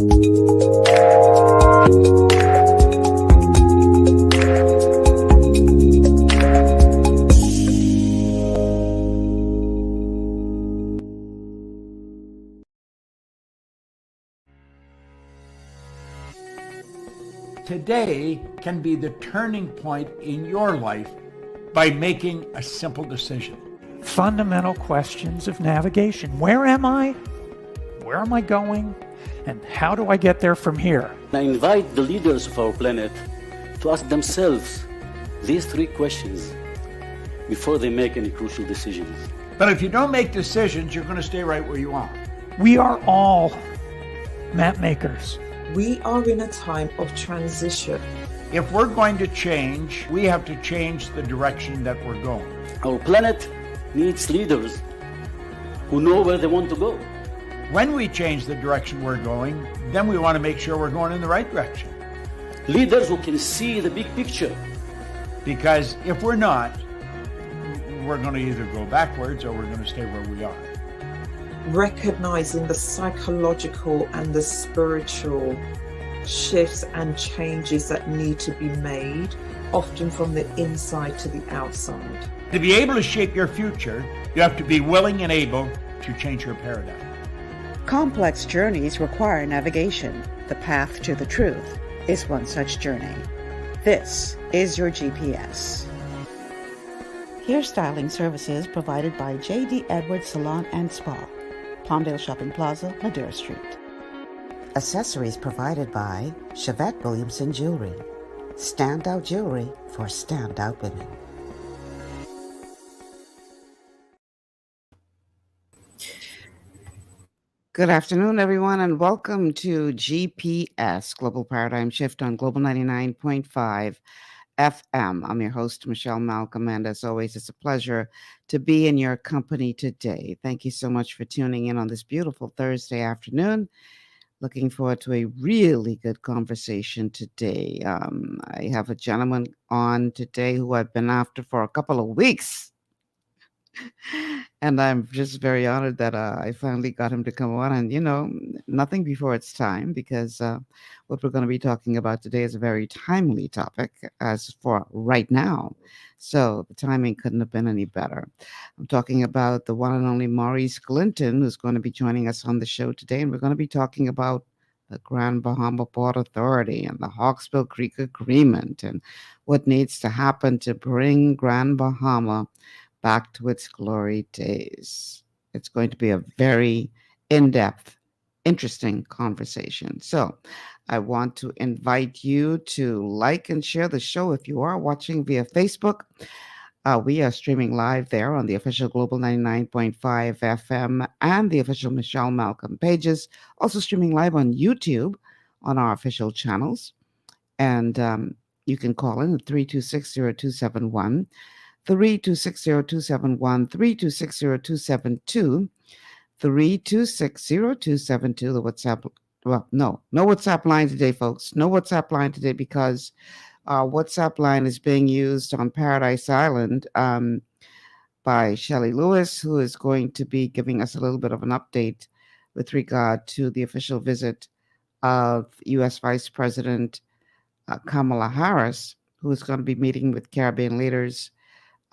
Today can be the turning point in your life by making a simple decision. Fundamental questions of navigation. Where am I? Where am I going? And how do I get there from here? I invite the leaders of our planet to ask themselves these three questions before they make any crucial decisions. But if you don't make decisions, you're going to stay right where you are. We are all map makers. We are in a time of transition. If we're going to change, we have to change the direction that we're going. Our planet needs leaders who know where they want to go. When we change the direction we're going, then we want to make sure we're going in the right direction. Leaders who can see the big picture. Because if we're not, we're going to either go backwards or we're going to stay where we are. Recognizing the psychological and the spiritual shifts and changes that need to be made, often from the inside to the outside. To be able to shape your future, you have to be willing and able to change your paradigm. Complex journeys require navigation. The path to the truth is one such journey. This is your GPS. Hairstyling services provided by J.D. Edwards Salon and Spa, Palmdale Shopping Plaza, Madera Street. Accessories provided by Chevette Williamson Jewelry. Standout jewelry for standout women. Good afternoon, everyone, and welcome to GPS, Global Paradigm Shift on Global 99.5 FM. I'm your host, Michelle Malcolm, and as always, it's a pleasure to be in your company today. Thank you so much for tuning in on this beautiful Thursday afternoon. Looking forward to a really good conversation today. I have a gentleman on today who I've been after for a couple of weeks. And I'm just very honored that I finally got him to come on. And, nothing before it's time, because what we're going to be talking about today is a very timely topic as for right now. So the timing couldn't have been any better. I'm talking about the one and only Maurice Glinton, who's going to be joining us on the show today. And we're going to be talking about the Grand Bahama Port Authority and the Hawksbill Creek Agreement and what needs to happen to bring Grand Bahama back to its glory days. It's going to be a very in-depth, interesting conversation. So I want to invite you to like and share the show if you are watching via Facebook. We are streaming live there on the official Global 99.5 FM and the official Michelle Malcolm pages. Also streaming live on YouTube on our official channels. And you can call in at 326-0271. 326-0271, 326-0272, 326-0272, the WhatsApp, no WhatsApp line today, folks. No WhatsApp line today because our WhatsApp line is being used on Paradise Island by Shelley Lewis, who is going to be giving us a little bit of an update with regard to the official visit of U.S. Vice President Kamala Harris, who is going to be meeting with Caribbean leaders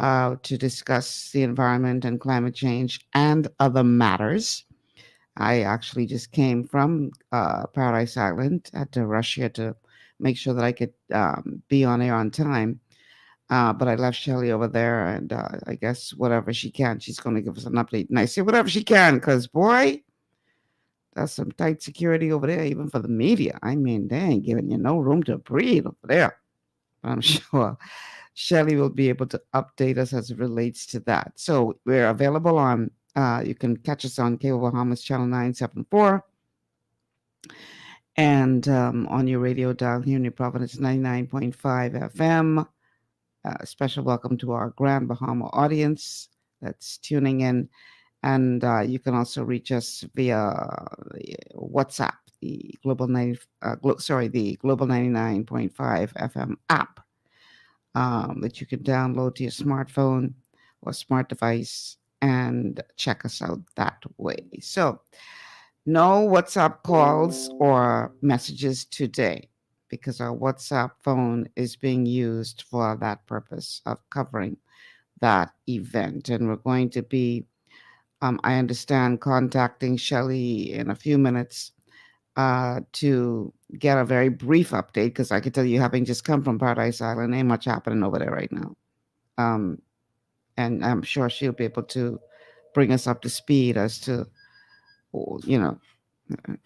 to discuss the environment and climate change and other matters. I actually just came from Paradise Island. I had to rush here to make sure that I could be on air on time. But I left Shelley over there, and I guess whatever she can, she's going to give us an update. And I say whatever she can, because, boy, that's some tight security over there, even for the media. I mean, they ain't giving you no room to breathe over there. I'm sure Shelley will be able to update us as it relates to that. So we're available on, you can catch us on Cable Bahamas Channel 974 and on your radio dial here in New Providence 99.5 FM. Special welcome to our Grand Bahama audience that's tuning in. And you can also reach us via WhatsApp, the Global 99.5 FM app. That you can download to your smartphone or smart device and check us out that way. So No WhatsApp calls or messages today, because our WhatsApp phone is being used for that purpose of covering that event. And we're going to be, I understand, contacting Shelley in a few minutes to get a very brief update, because I can tell you, having just come from Paradise Island, ain't much happening over there right now. And I'm sure she'll be able to bring us up to speed as to, you know,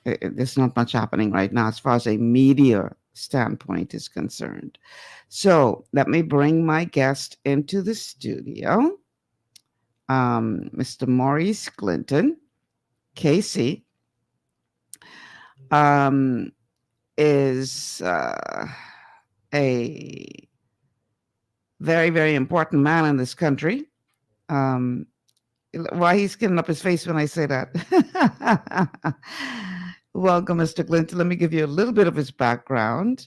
there's not much happening right now as far as a media standpoint is concerned. So let me bring my guest into the studio, Mr. Maurice Glinton KC. Is a very, very important man in this country. Why he's skinning up his face when I say that? Welcome, Mr. Glinton. Let me give you a little bit of his background.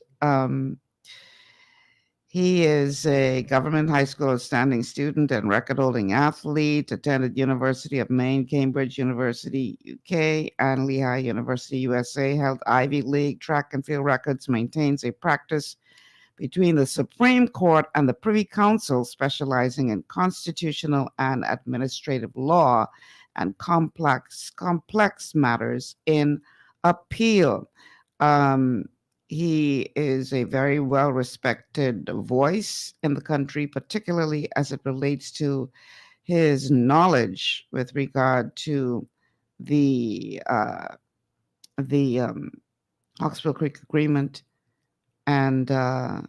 He is a government high school outstanding student and record-holding athlete, attended University of Maine, Cambridge University, UK, and Lehigh University, USA, held Ivy League track and field records, maintains a practice between the Supreme Court and the Privy Council, specializing in constitutional and administrative law and complex matters in appeal. He is a very well-respected voice in the country, particularly as it relates to his knowledge with regard to the Hawksbill Creek Agreement and the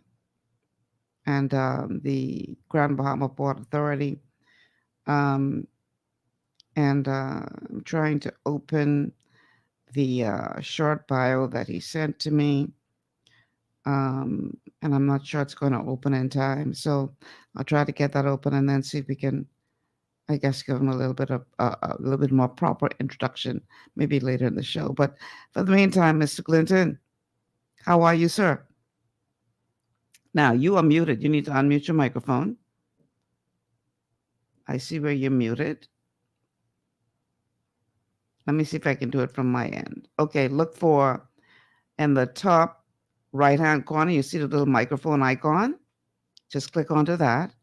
Grand Bahama Port Authority. I'm trying to open the short bio that he sent to me. And I'm not sure it's going to open in time. So I'll try to get that open and then see if we can, I guess, give him a little bit of a little bit more proper introduction, maybe later in the show. But for the meantime, Mr. Glinton, how are you, sir? Now, you are muted. You need to unmute your microphone. I see where you're muted. Let me see if I can do it from my end. Okay, look for in the top right-hand corner, you see the little microphone icon. Just click onto that.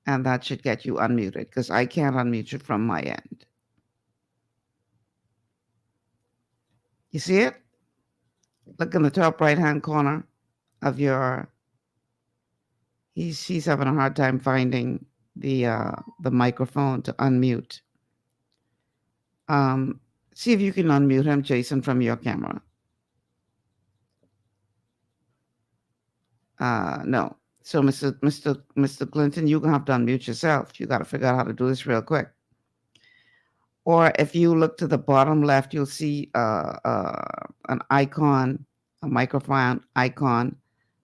And that should get you unmuted, because I can't unmute you from my end. You see it? Look in the top right-hand corner of your... He's having a hard time finding the microphone to unmute. See if you can unmute him, Jason, from your camera. No. So, Mr. Glinton, you're gonna have to unmute yourself. You got to figure out how to do this real quick. Or if you look to the bottom left, you'll see an icon, a microphone icon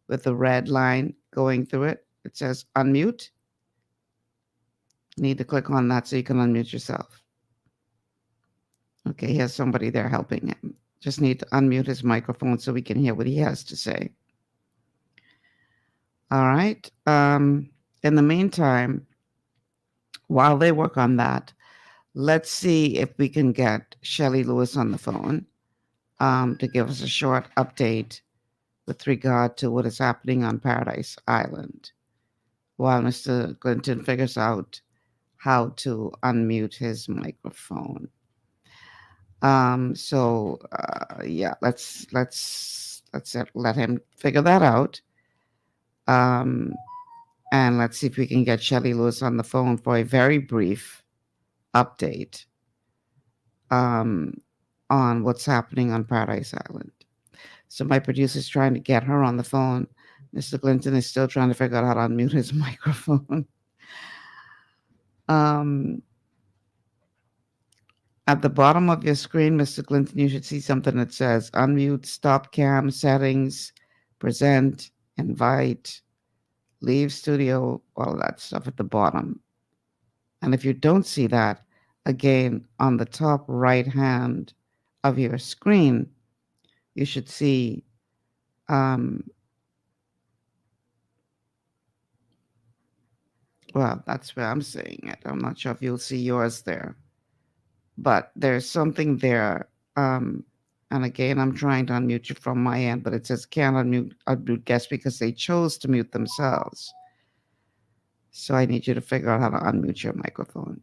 with a red line going through it. It says unmute. You need to click on that so you can unmute yourself. Okay, here's somebody there helping him. Just need to unmute his microphone so we can hear what he has to say. All right. In the meantime, while they work on that, let's see if we can get Shelley Lewis on the phone to give us a short update with regard to what is happening on Paradise Island, while Mr. Glinton figures out how to unmute his microphone. Yeah, let's let him figure that out. And let's see if we can get Shelley Lewis on the phone for a very brief update on what's happening on Paradise Island. So my producer's trying to get her on the phone. Mr. Glinton is still trying to figure out how to unmute his microphone. At the bottom of your screen, Mr. Glinton, you should see something that says unmute, stop cam, settings, present, invite, leave studio, all of that stuff at the bottom. And if you don't see that, again, on the top right hand of your screen, you should see well, that's where I'm seeing it. I'm not sure if you'll see yours there. but there's something there. And again, I'm trying to unmute you from my end, but it says can't unmute guests because they chose to mute themselves. So I need you to figure out how to unmute your microphone.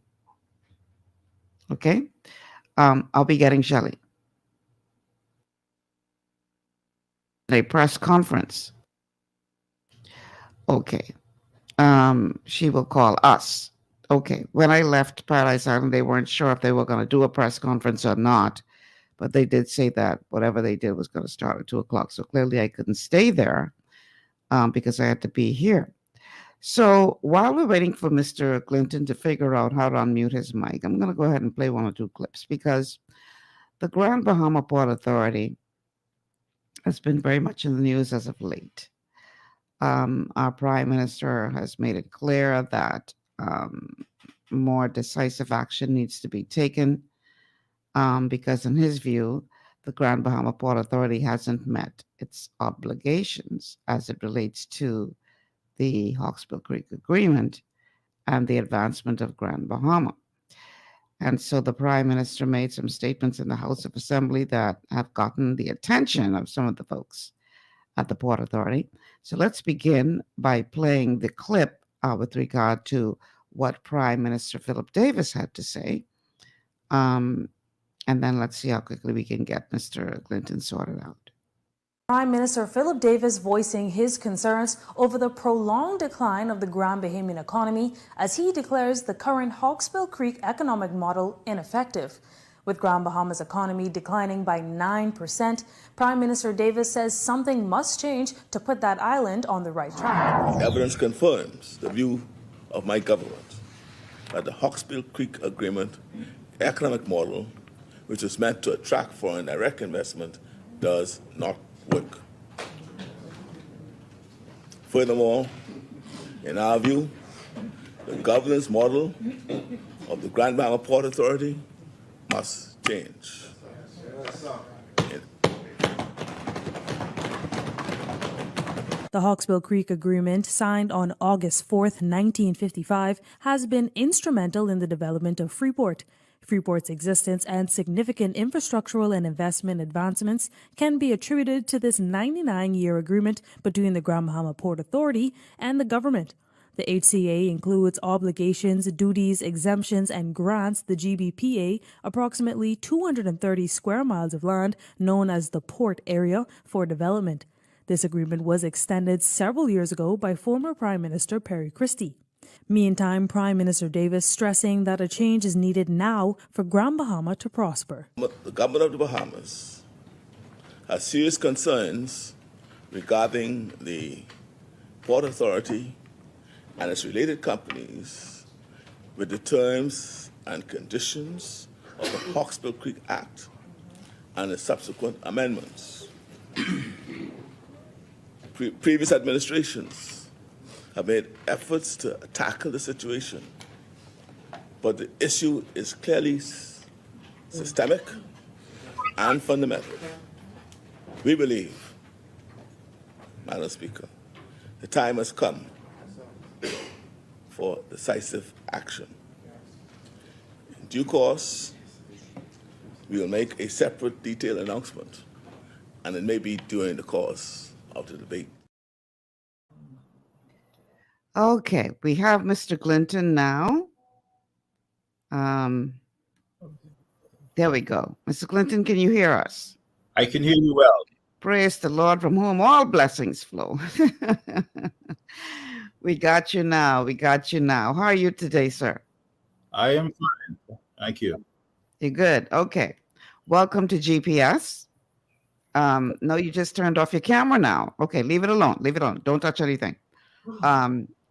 Okay? I'll be getting Shelley. A press conference. Okay. She will call us. Okay. When I left Paradise Island, they weren't sure if they were going to do a press conference or not, but they did say that whatever they did was going to start at 2:00. So clearly I couldn't stay there because I had to be here. So while we're waiting for Mr. Glinton to figure out how to unmute his mic, I'm going to go ahead and play 1 or 2 clips because the Grand Bahama Port Authority has been very much in the news as of late. Our Prime Minister has made it clear that more decisive action needs to be taken because in his view, the Grand Bahama Port Authority hasn't met its obligations as it relates to the Hawksbill Creek Agreement and the advancement of Grand Bahama. And so the Prime Minister made some statements in the House of Assembly that have gotten the attention of some of the folks at the Port Authority. So let's begin by playing the clip with regard to what Prime Minister Philip Davis had to say. And then let's see how quickly we can get Mr. Glinton sorted out. Prime Minister Philip Davis voicing his concerns over the prolonged decline of the Grand Bahamian economy as he declares the current Hawksbill Creek economic model ineffective. With Grand Bahama's economy declining by 9%, Prime Minister Davis says something must change to put that island on the right track. Evidence confirms the view of my government that the Hawksbill Creek Agreement economic model, which is meant to attract foreign direct investment, does not work. Furthermore, in our view, the governance model of the Grand Bahama Port Authority must change. The Hawksbill Creek Agreement, signed on August 4th, 1955, has been instrumental in the development of Freeport. Freeport's existence and significant infrastructural and investment advancements can be attributed to this 99-year agreement between the Grand Bahama Port Authority and the government. The HCA includes obligations, duties, exemptions, and grants the GBPA approximately 230 square miles of land known as the Port Area for development. This agreement was extended several years ago by former Prime Minister Perry Christie. Meantime, Prime Minister Davis stressing that a change is needed now for Grand Bahama to prosper. The government of the Bahamas has serious concerns regarding the Port Authority and its related companies with the terms and conditions of the Hawksbill Creek Act and the subsequent amendments. Previous administrations have made efforts to tackle the situation, but the issue is clearly systemic and fundamental. We believe, Madam Speaker, the time has come for decisive action. In due course, we will make a separate detailed announcement, and it may be during the course of the debate. Okay, we have Mr. Glinton now. There we go. Mr. Glinton, can you hear us? I can hear you well. Praise the Lord, from whom all blessings flow. We got you now. We got you now. How are you today, sir? I am fine. Thank you. You're good. Okay. Welcome to GPS. No, you just turned off your camera now. Okay, leave it alone. Leave it alone. Don't touch anything.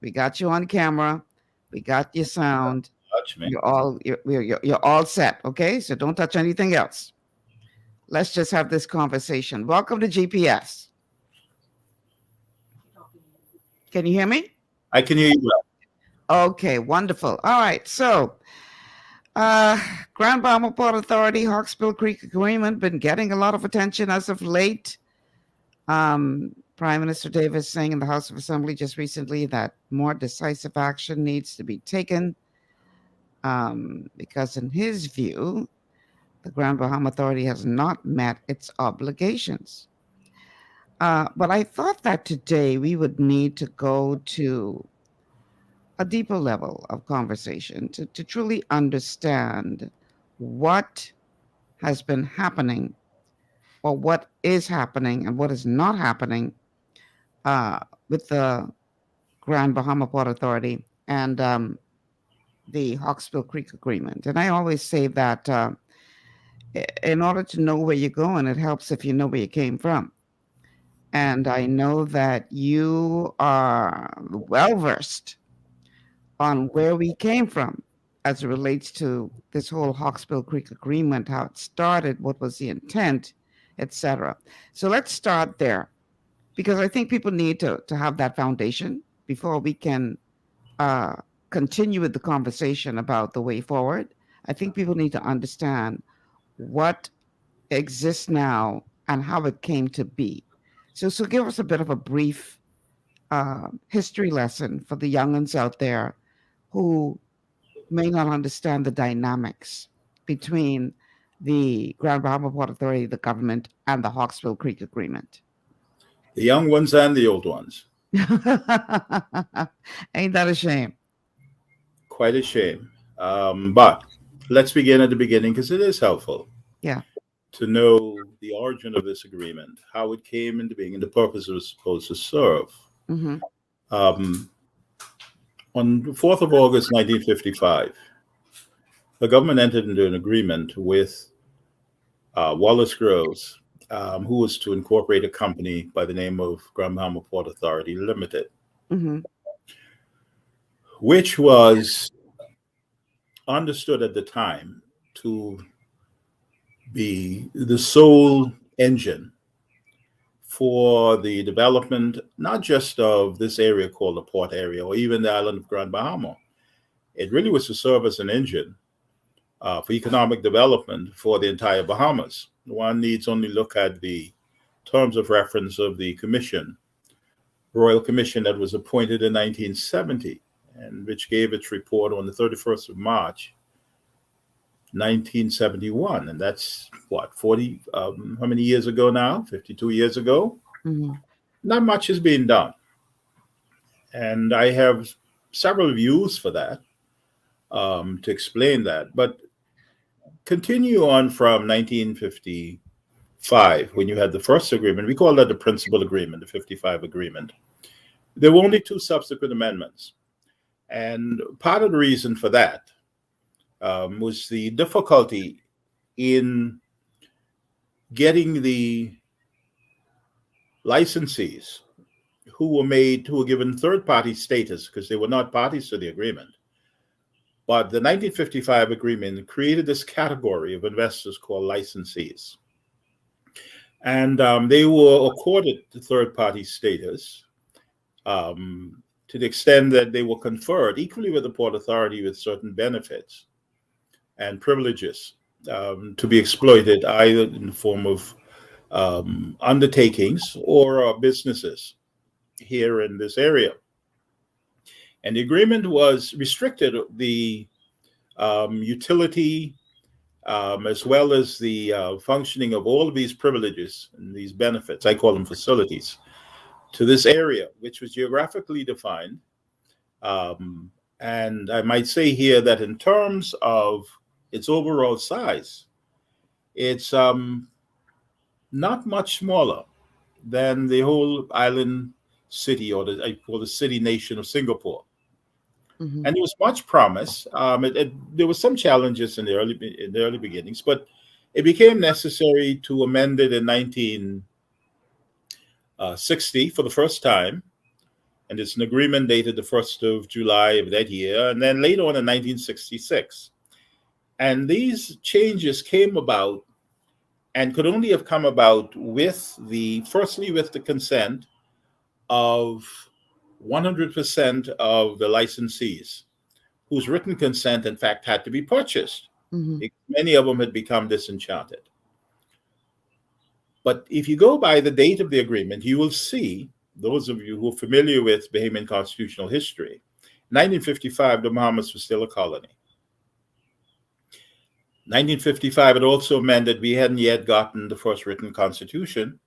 We got you on camera. We got your sound. Touch me. You're all set. Okay, so don't touch anything else. Let's just have this conversation. Welcome to GPS. Can you hear me? I can hear you well. Okay, wonderful. All right, so Grand Bahama Port Authority, Hawksbill Creek Agreement, been getting a lot of attention as of late. Prime Minister Davis saying in the House of Assembly just recently that more decisive action needs to be taken. because in his view, the Grand Bahama Authority has not met its obligations. But I thought that today we would need to go to a deeper level of conversation to truly understand what has been happening, or what is happening and what is not happening with the Grand Bahama Port Authority and the Hawksbill Creek Agreement. And I always say that in order to know where you're going, it helps if you know where you came from. And I know that you are well versed on where we came from as it relates to this whole Hawksbill Creek Agreement, how it started, what was the intent, etc. So let's start there, because I think people need to have that foundation before we can continue with the conversation about the way forward. I think people need to understand what exists now and how it came to be. So give us a bit of a brief history lesson for the young'uns out there who may not understand the dynamics between the Grand Bahama Port Authority, the government, and the Hawksbill Creek Agreement. The young ones and the old ones. Ain't that a shame? Quite a shame. But let's begin at the beginning, because it is helpful. Yeah. To know the origin of this agreement, how it came into being, and the purpose it was supposed to serve. Mm-hmm. On the 4th of August, 1955, the government entered into an agreement with Wallace Groves, who was to incorporate a company by the name of Grand Bahama Port Authority Limited, Mm-hmm. which was understood at the time to be the sole engine for the development, not just of this area called the port area, or even the island of Grand Bahama. It really was to serve as an engine for economic development for the entire Bahamas. One needs only look at the terms of reference of the commission, Royal Commission, that was appointed in 1970, and which gave its report on the 31st of March, 1971. And that's what, 40, how many years ago now? 52 years ago? Mm-hmm. Not much has been done. And I have several views for that, to explain that. But continue on from 1955, when you had the first agreement. We call that the principal agreement, the 55 agreement. There were only 2 subsequent amendments. And part of the reason for that was the difficulty in getting the licensees who were given third-party status, because they were not parties to the agreement. But the 1955 agreement created this category of investors called licensees. And they were accorded the third-party status to the extent that they were conferred equally with the Port Authority with certain benefits and privileges to be exploited either in the form of undertakings or businesses here in this area. And the agreement restricted the utility as well as the functioning of all of these privileges and these benefits, I call them facilities, to this area, which was geographically defined. And I might say here that in terms of its overall size, it's not much smaller than the whole island city, or I call the city nation of Singapore. Mm-hmm. And there was much promise. There were some challenges in the early beginnings, but it became necessary to amend it in 1960 for the first time. And it's an agreement dated the 1st of July of that year, and then later on in 1966. And these changes came about and could only have come about firstly with the consent of 100% of the licensees, whose written consent, in fact, had to be purchased. Mm-hmm. Many of them had become disenchanted. But if you go by the date of the agreement, you will see, those of you who are familiar with Bahamian constitutional history, 1955, the Bahamas was still a colony. 1955, it also meant that we hadn't yet gotten the first written constitution,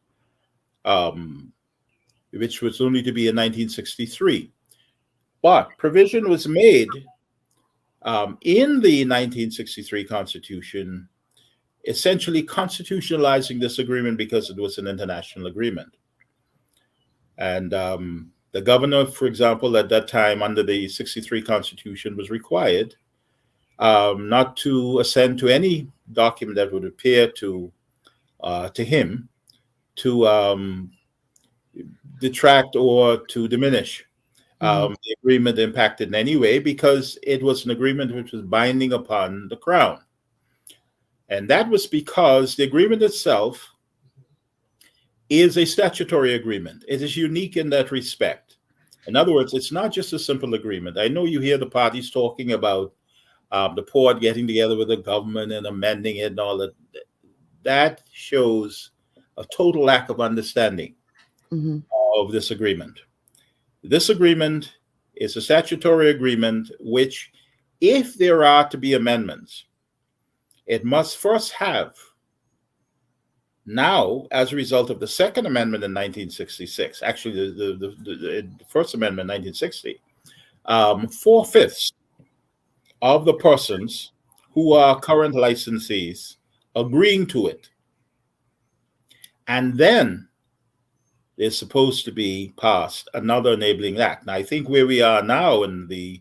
which was only to be in 1963. But provision was made in the 1963 Constitution, essentially constitutionalizing this agreement because it was an international agreement. And the governor, for example, at that time under the 63 Constitution was required not to assent to any document that would appear to him to detract or to diminish the agreement impacted in any way, because it was an agreement which was binding upon the Crown. And that was because the agreement itself is a statutory agreement. It is unique in that respect. In other words, it's not just a simple agreement. I know you hear the parties talking about the port getting together with the government and amending it and all that. That shows a total lack of understanding of this agreement. This agreement is a statutory agreement which, if there are to be amendments, it must first have, now as a result of the Second Amendment in 1966, actually the First Amendment in 1960, 4/5 of the persons who are current licensees agreeing to it. And then there's supposed to be passed another enabling act. Now, I think where we are now in the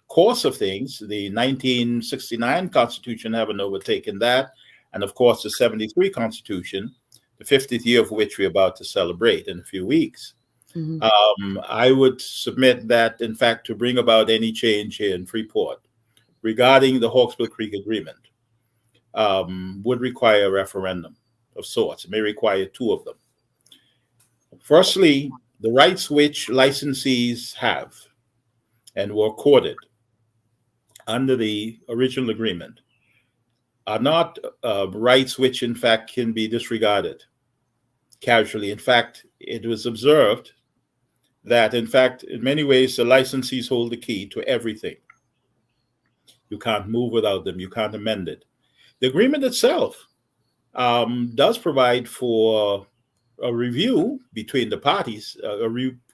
course of things, the 1969 Constitution having overtaken that, and of course the 73 Constitution, the 50th year of which we're about to celebrate in a few weeks. I would submit that, in fact, to bring about any change here in Freeport regarding the Hawksbill Creek Agreement would require a referendum of sorts. It may require two of them. Firstly, the rights which licensees have and were accorded under the original agreement are not rights which, in fact, can be disregarded casually. In fact, it was observed that, in fact, in many ways, the licensees hold the key to everything. You can't move without them. You can't amend it. The agreement itself does provide for a review between the parties,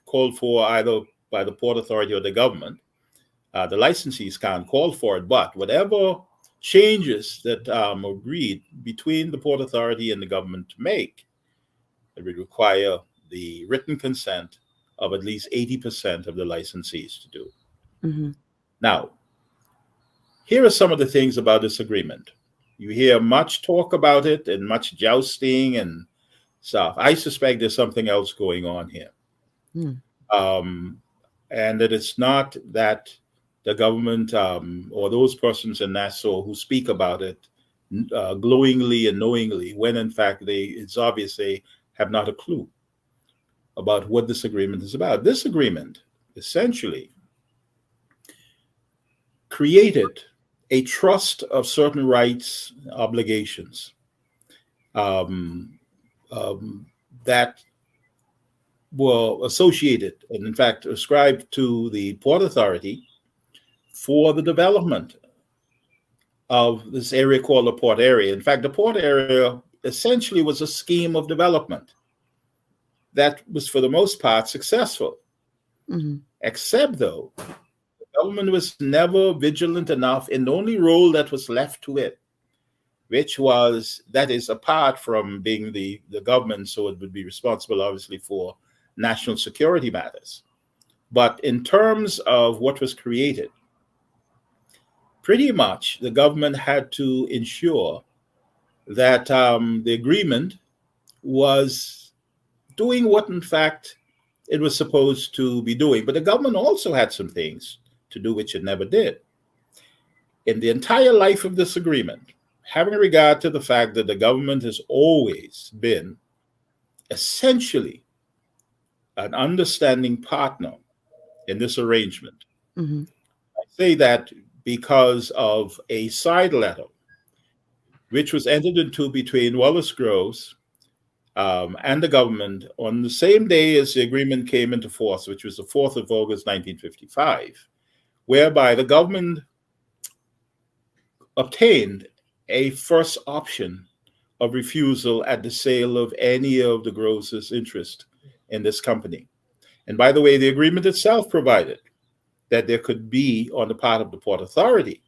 called for either by the Port Authority or the government. The licensees can't call for it, but whatever changes that are agreed between the Port Authority and the government to make, it would require the written consent of at least 80% of the licensees to do. Now, here are some of the things about this agreement. You hear much talk about it and much jousting and stuff. I suspect there's something else going on here. And that it's not that the government or those persons in Nassau who speak about it glowingly and knowingly, when in fact it's obvious they have not a clue about what this agreement is about. This agreement essentially created a trust of certain rights, obligations that were associated and in fact ascribed to the Port Authority for the development of this area called the Port Area. In fact, the Port Area essentially was a scheme of development that was for the most part successful, except though the government was never vigilant enough in the only role that was left to it, which was, that is, apart from being the government, so it would be responsible obviously for national security matters. But in terms of what was created, pretty much the government had to ensure that the agreement was doing what in fact it was supposed to be doing. But the government also had some things to do which it never did. In the entire life of this agreement, having regard to the fact that the government has always been essentially an understanding partner in this arrangement. I say that because of a side letter which was entered into between Wallace Groves and the government on the same day as the agreement came into force, which was the 4th of August, 1955, whereby the government obtained a first option of refusal at the sale of any of the grocers' interest in this company. And by the way, the agreement itself provided that there could be, on the part of the Port Authority,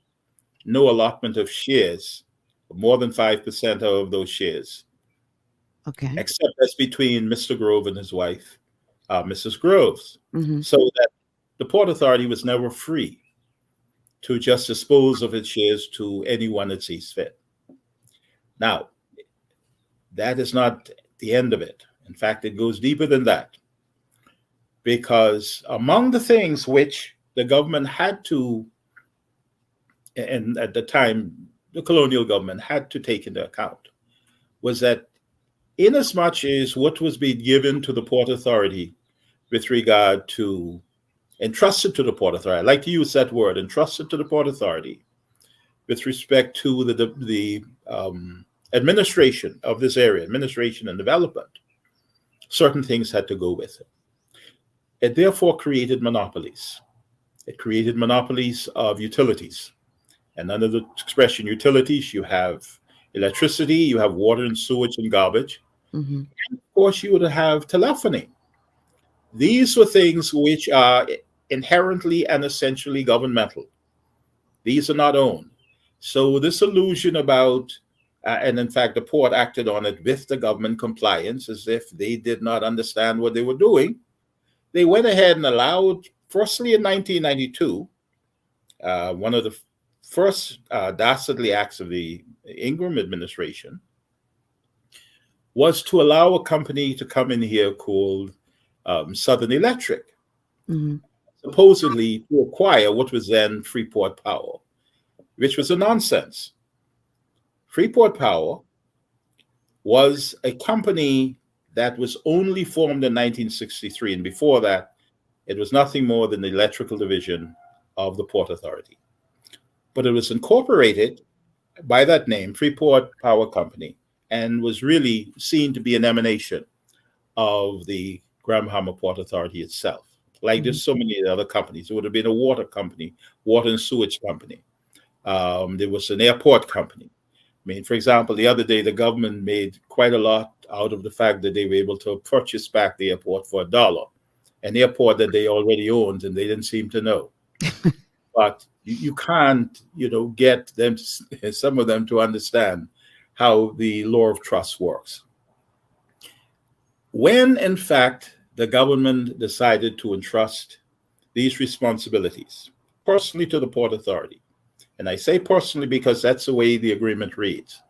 no allotment of shares, more than 5% of those shares, Okay. except that's between Mr. Grove and his wife, Mrs. Groves. Mm-hmm. So that the Port Authority was never free to just dispose of its shares to anyone it sees fit. Now, that is not the end of it. In fact, it goes deeper than that. Because among the things which the government had to, and at the time, the colonial government had to take into account, was that inasmuch as what was being given to the Port Authority with regard to, entrusted to the Port Authority, I like to use that word, entrusted to the Port Authority, with respect to the administration of this area, administration and development, certain things had to go with it. It therefore created monopolies. It created monopolies of utilities. And under the expression utilities, you have electricity, you have water and sewage and garbage. Mm-hmm. And of course, you would have telephony. These were things which are inherently and essentially governmental. These are not owned. So this illusion about, and in fact, the port acted on it with the government compliance as if they did not understand what they were doing. They went ahead and allowed, firstly in 1992, one of the first dastardly acts of the Ingram administration was to allow a company to come in here called Southern Electric, Mm-hmm. supposedly to acquire what was then Freeport Power, which was a nonsense. Freeport Power was a company that was only formed in 1963, and before that, it was nothing more than the electrical division of the Port Authority. But it was incorporated by that name, Freeport Power Company, and was really seen to be an emanation of the Grand Bahama Port Authority itself. Like there's so many other companies. It would have been a water company, water and sewage company. There was an airport company. I mean, for example, the other day, the government made quite a lot out of the fact that they were able to purchase back the airport for $1, an airport that they already owned and they didn't seem to know. But you can't, get them, some of them, to understand how the law of trust works. When, in fact, the government decided to entrust these responsibilities personally to the Port Authority, and I say personally because that's the way the agreement reads,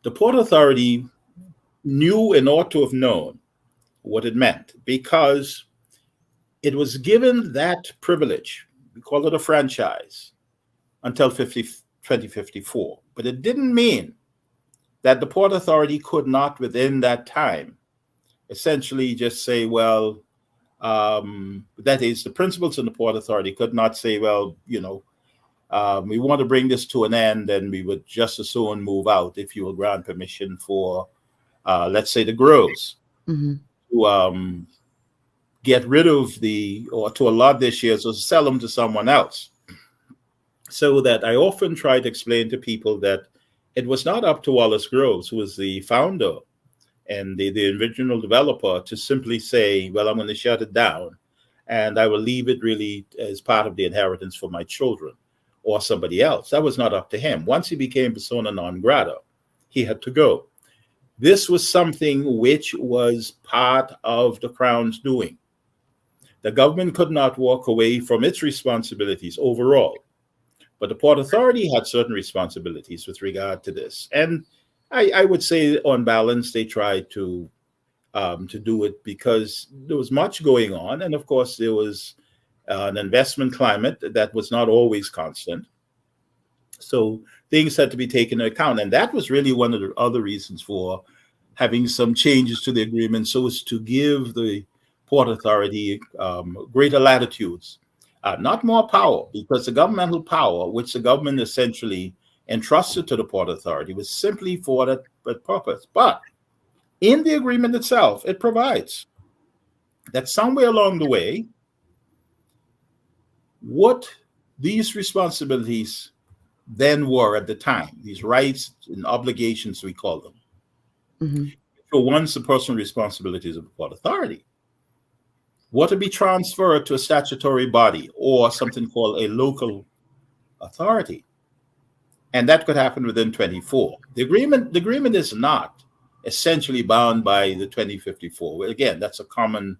the Port Authority knew and ought to have known what it meant because it was given that privilege, we call it a franchise, until 2054. But it didn't mean that the Port Authority could not, within that time, essentially just say, well, that is, the principals in the Port Authority could not say, well, we want to bring this to an end and we would just as soon move out if you will grant permission for, let's say, the Groves Mm-hmm. to get rid of or to allot their shares or sell them to someone else. So that I often try to explain to people that it was not up to Wallace Groves, who was the founder and the original developer, to simply say, well, I'm going to shut it down and I will leave it really as part of the inheritance for my children or somebody else. That was not up to him. Once he became persona non grata, he had to go. This was something which was part of the Crown's doing. The government could not walk away from its responsibilities overall, but the Port Authority had certain responsibilities with regard to this. And I would say, on balance, they tried to do it because there was much going on. And of course, there was an investment climate that was not always constant. So things had to be taken into account. And that was really one of the other reasons for having some changes to the agreement, so as to give the Port Authority greater latitudes, not more power, because the governmental power, which the government essentially entrusted to the Port Authority, was simply for that purpose. But in the agreement itself, it provides that somewhere along the way, what these responsibilities then were at the time, these rights and obligations, we call them, for once the personal responsibilities of the Port Authority, were to be transferred to a statutory body or something called a local authority. And that could happen within 24. The agreement is not essentially bound by the 2054. Well, again, that's a common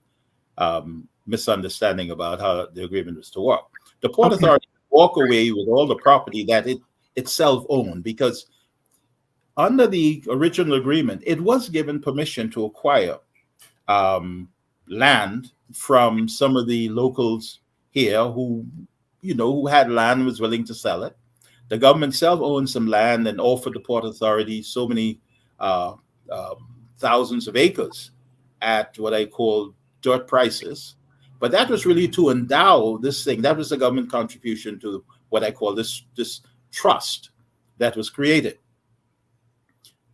misunderstanding about how the agreement was to work. The Port Authority walk away with all the property that it itself owned, because under the original agreement, it was given permission to acquire land from some of the locals here who had land and was willing to sell it. The government itself owned some land and offered the Port Authority so many thousands of acres at what I call dirt prices. But that was really to endow this thing. That was the government contribution to what I call this trust that was created.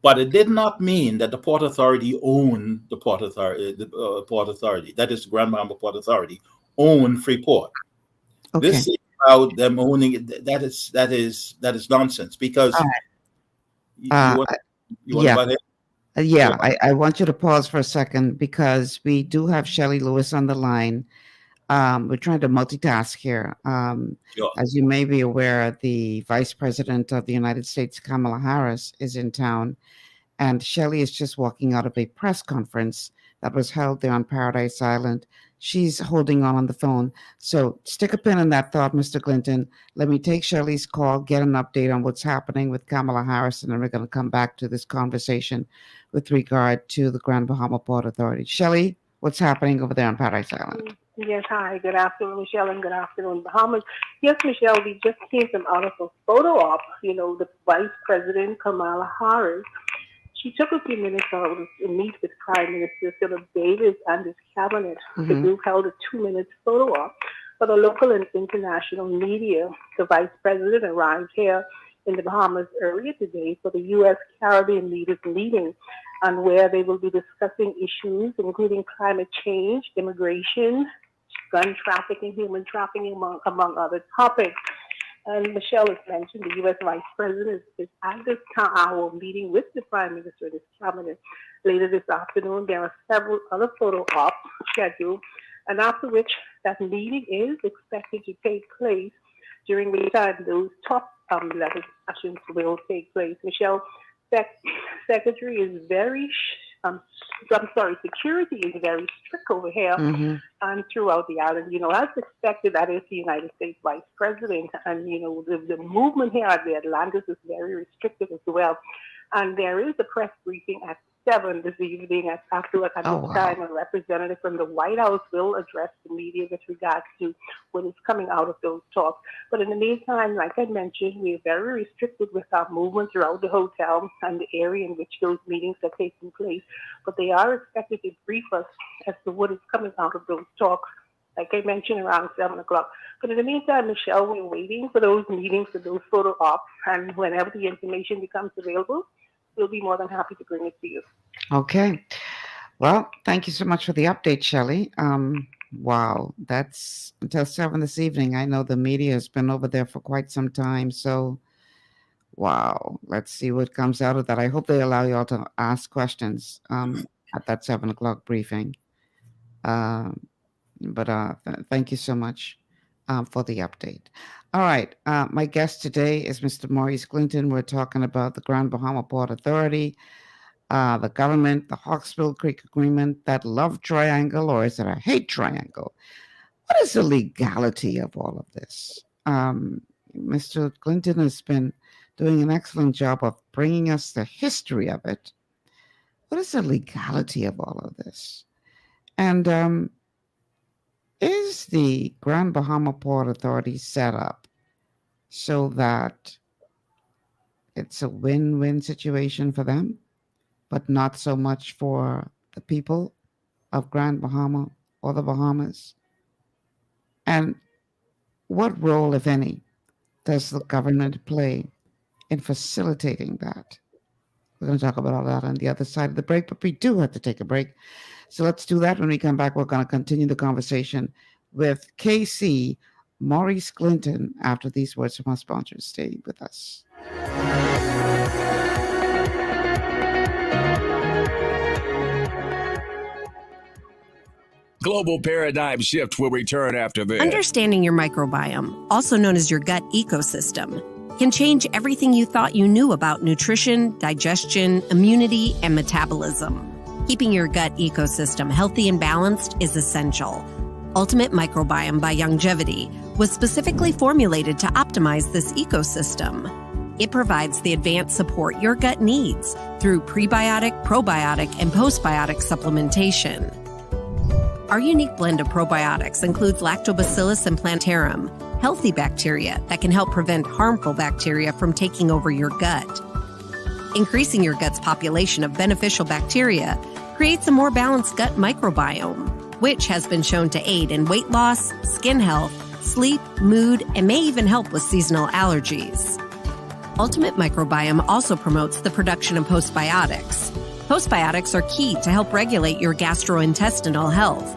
But it did not mean that the Port Authority owned the Port Authority. The Port Authority, that is the Grand Bahama Port Authority, owned Freeport. Okay. This is about them owning it. That is nonsense, because you want about it? I want you to pause for a second, because we do have Shelley Lewis on the line. We're trying to multitask here. Sure. As you may be aware, the Vice President of the United States, Kamala Harris, is in town, and Shelley is just walking out of a press conference that was held there on Paradise Island. She's holding on the phone. So stick a pin in that thought, Mr. Glinton. Let me take Shelley's call, get an update on what's happening with Kamala Harris, and then we're going to come back to this conversation with regard to the Grand Bahama Port Authority. Shelley, what's happening over there on Paradise Island? Yes, hi. Good afternoon, Michelle, and good afternoon, Bahamas. Yes, Michelle, we just came from out of a photo op. The Vice President, Kamala Harris, she took a few minutes out to meet with Prime Minister Philip Davis and his cabinet. The group held a 2-minute photo op for the local and international media. The Vice President arrived here in the Bahamas earlier today for the U.S. Caribbean leaders meeting, and where they will be discussing issues including climate change, immigration, gun trafficking, human trafficking, among other topics. And Michelle has mentioned the U.S. Vice President is at this hour meeting with the Prime Minister and his cabinet. Later this afternoon, there are several other photo ops scheduled, and after which that meeting is expected to take place, during which time those top level discussions will take place. Michelle, Secretary is very security is very strict over here and throughout the island. As expected, that is the United States Vice President. And, the movement here at the Atlantis is very restricted as well. And there is a press briefing at 7 this evening after this time. A representative from the White House will address the media with regards to what is coming out of those talks. But in the meantime, like I mentioned, we're very restricted with our movement throughout the hotel and the area in which those meetings are taking place. But they are expected to brief us as to what is coming out of those talks, like I mentioned, around 7 o'clock. But in the meantime, Michelle, we're waiting for those meetings, for those photo ops, and whenever the information becomes available, we'll be more than happy to bring it to you. Okay. Well, thank you so much for the update, Shelley. Wow, that's until 7 this evening. I know the media has been over there for quite some time. So, wow, let's see what comes out of that. I hope they allow you all to ask questions at that 7 o'clock briefing. But thank you so much for the update. All right. My guest today is Mr. Maurice Glinton. We're talking about the Grand Bahama Port Authority, the government, the Hawksbill Creek Agreement, that love triangle, or is it a hate triangle? What is the legality of all of this? Mr. Glinton has been doing an excellent job of bringing us the history of it. What is the legality of all of this? And is the Grand Bahama Port Authority set up so that it's a win-win situation for them, but not so much for the people of Grand Bahama or the Bahamas? And what role, if any, does the government play in facilitating that? We're going to talk about all that on the other side of the break, but we do have to take a break. So let's do that. When we come back, we're going to continue the conversation with KC Maurice Glinton after these words from our sponsors. Stay with us. Global Paradigm Shift will return after this. Understanding your microbiome, also known as your gut ecosystem, can change everything you thought you knew about nutrition, digestion, immunity, and metabolism. Keeping your gut ecosystem healthy and balanced is essential. Ultimate Microbiome by Longevity was specifically formulated to optimize this ecosystem. It provides the advanced support your gut needs through prebiotic, probiotic, and postbiotic supplementation. Our unique blend of probiotics includes Lactobacillus and Plantarum, healthy bacteria that can help prevent harmful bacteria from taking over your gut. Increasing your gut's population of beneficial bacteria creates a more balanced gut microbiome, which has been shown to aid in weight loss, skin health, sleep, mood, and may even help with seasonal allergies. Ultimate Microbiome also promotes the production of postbiotics. Postbiotics are key to help regulate your gastrointestinal health.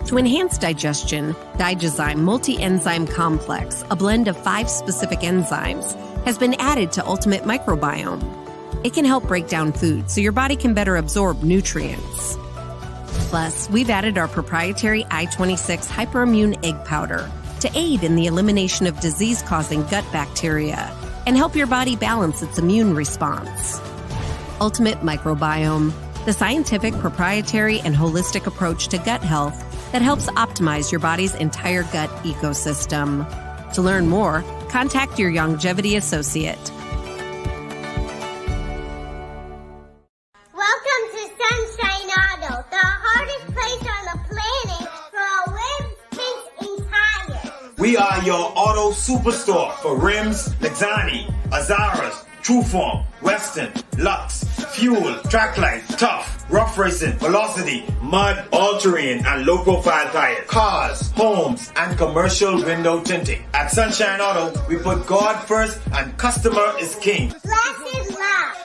To enhance digestion, Digizyme Multi-Enzyme Complex, a blend of 5 specific enzymes, has been added to Ultimate Microbiome. It can help break down food so your body can better absorb nutrients. Plus, we've added our proprietary I-26 Hyperimmune Egg Powder to aid in the elimination of disease-causing gut bacteria and help your body balance its immune response. Ultimate Microbiome, the scientific, proprietary, and holistic approach to gut health that helps optimize your body's entire gut ecosystem. To learn more, contact your Longevity associate. Welcome to Sunshine Auto, the hardest place on the planet for rims, tints, and tires. We are your auto superstore for rims, Lexani, Azaras, Trueform, Western, Lux, Fuel, Trackline, Tough, Rough Racing, Velocity, Mud, All-Terrain, and low-profile tires, cars, homes, and commercial window tinting. At Sunshine Auto, we put God first and customer is king. Last is love.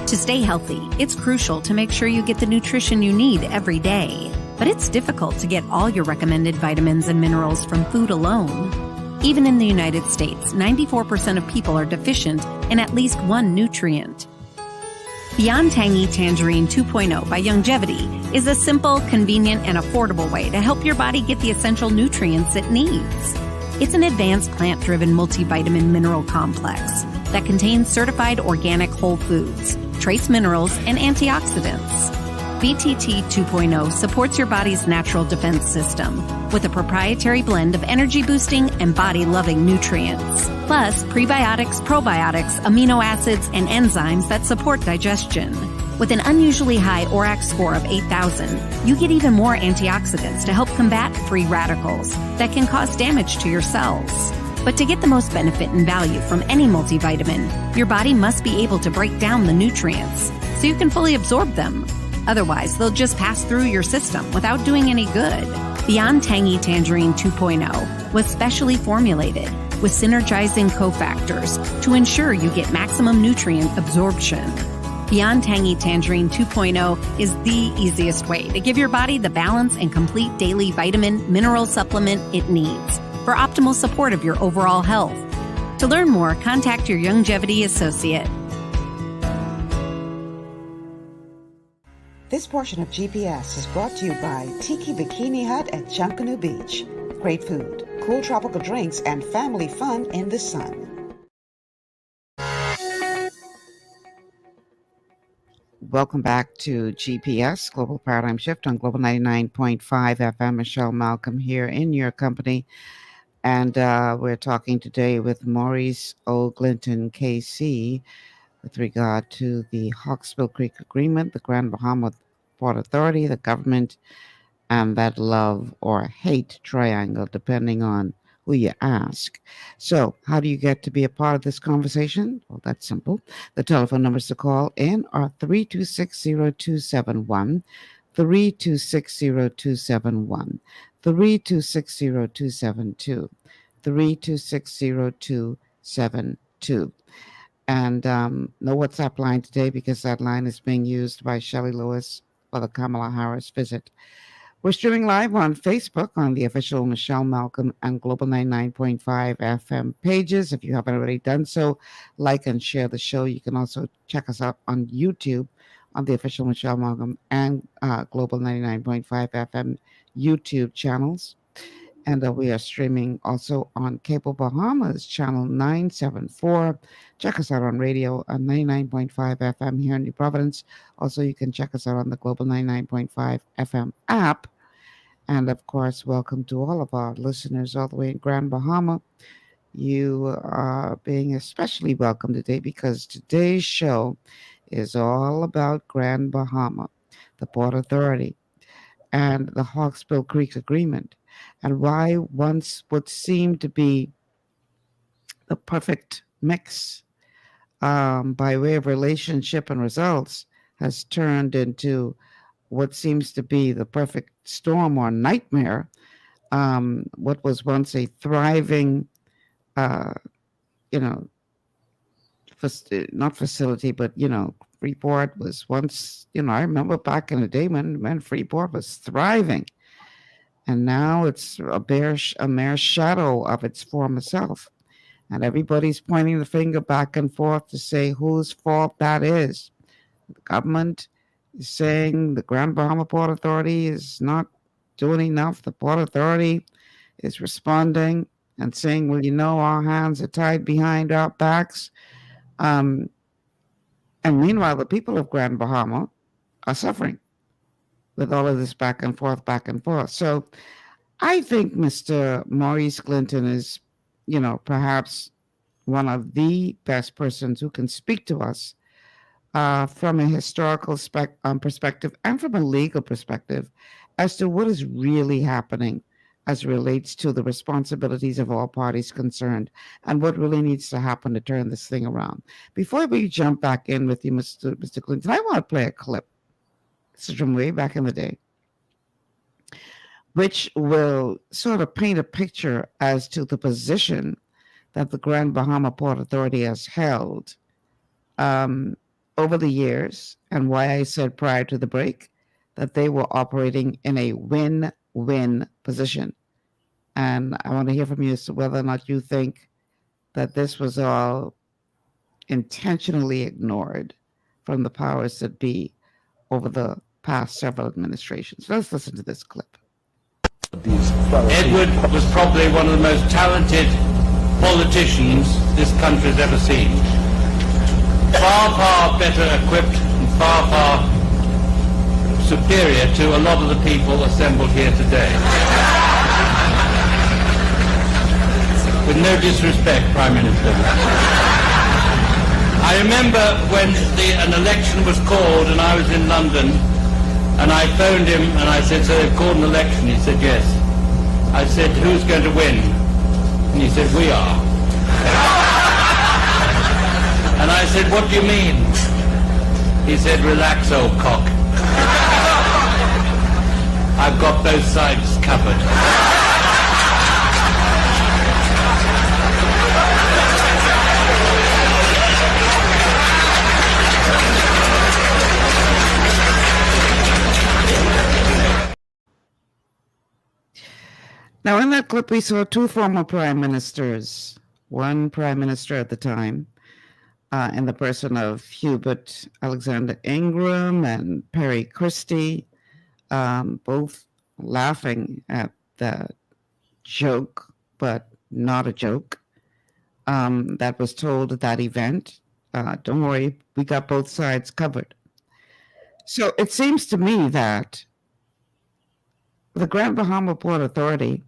To stay healthy, it's crucial to make sure you get the nutrition you need every day. But it's difficult to get all your recommended vitamins and minerals from food alone. Even in the United States, 94% of people are deficient in at least one nutrient. Beyond Tangy Tangerine 2.0 by Longevity is a simple, convenient, and affordable way to help your body get the essential nutrients it needs. It's an advanced plant-driven multivitamin mineral complex that contains certified organic whole foods, trace minerals, and antioxidants. BTT 2.0 supports your body's natural defense system with a proprietary blend of energy-boosting and body-loving nutrients, plus prebiotics, probiotics, amino acids, and enzymes that support digestion. With an unusually high ORAC score of 8,000, you get even more antioxidants to help combat free radicals that can cause damage to your cells. But to get the most benefit and value from any multivitamin, your body must be able to break down the nutrients so you can fully absorb them. Otherwise, they'll just pass through your system without doing any good. Beyond Tangy Tangerine 2.0 was specially formulated with synergizing cofactors to ensure you get maximum nutrient absorption. Beyond Tangy Tangerine 2.0 is the easiest way to give your body the balance and complete daily vitamin mineral supplement it needs for optimal support of your overall health. To learn more, contact your Longevity associate. This portion of GPS is brought to you by Tiki Bikini Hut at Junkanoo Beach. Great food, cool tropical drinks, and family fun in the sun. Welcome back to GPS, Global Paradigm Shift on Global 99.5 FM. Michelle Malcolm here in your company. And we're talking today with Maurice O. Glinton KC with regard to the Hawksbill Creek Agreement, the Grand Bahama Port Authority, the government, and that love or hate triangle, depending on who you ask. So how do you get to be a part of this conversation? Well, that's simple. The telephone numbers to call in are 3260271, 3260271, 3260272, 3260272. And no WhatsApp line today because that line is being used by Shelley Lewis for the Kamala Harris visit. We're streaming live on Facebook on the official Michelle Malcolm and Global 99.5 FM pages. If you haven't already done so, like and share the show. You can also check us out on YouTube on the official Michelle Malcolm and Global 99.5 FM YouTube channels. And we are streaming also on Cable Bahamas, channel 974. Check us out on radio on 99.5 FM here in New Providence. Also, you can check us out on the Global 99.5 FM app. And of course, welcome to all of our listeners all the way in Grand Bahama. You are being especially welcome today because today's show is all about Grand Bahama, the Port Authority, and the Hawksbill Creek Agreement, and why once what seemed to be the perfect mix by way of relationship and results has turned into what seems to be the perfect storm or nightmare. What was once a thriving, not facility, but, Freeport was once, I remember back in the day when Freeport was thriving. And now it's a mere shadow of its former self. And everybody's pointing the finger back and forth to say whose fault that is. The government is saying the Grand Bahama Port Authority is not doing enough. The Port Authority is responding and saying, well, our hands are tied behind our backs. And meanwhile, the people of Grand Bahama are suffering with all of this back and forth. So I think Mr. Maurice Glinton is, perhaps one of the best persons who can speak to us from a historical perspective and from a legal perspective as to what is really happening as it relates to the responsibilities of all parties concerned and what really needs to happen to turn this thing around. Before we jump back in with you, Mr. Clinton, I want to play a clip. This is from way back in the day, which will sort of paint a picture as to the position that the Grand Bahama Port Authority has held over the years, and why I said prior to the break that they were operating in a win-win position. And I want to hear from you as to whether or not you think that this was all intentionally ignored from the powers that be over the past several administrations. Let's listen to this clip. Edward was probably one of the most talented politicians this country's ever seen. Far, far better equipped and far, far superior to a lot of the people assembled here today. With no disrespect, Prime Minister. I remember when an election was called and I was in London, and I phoned him and I said, so they've called an election? He said, yes. I said, who's going to win? And he said, we are. And I said, what do you mean? He said, relax, old cock. I've got both sides covered. Now, in that clip, we saw two former prime ministers, one prime minister at the time, in the person of Hubert Alexander Ingram and Perry Christie, both laughing at the joke, but not a joke, that was told at that event. Don't worry, we got both sides covered. So it seems to me that the Grand Bahama Port Authority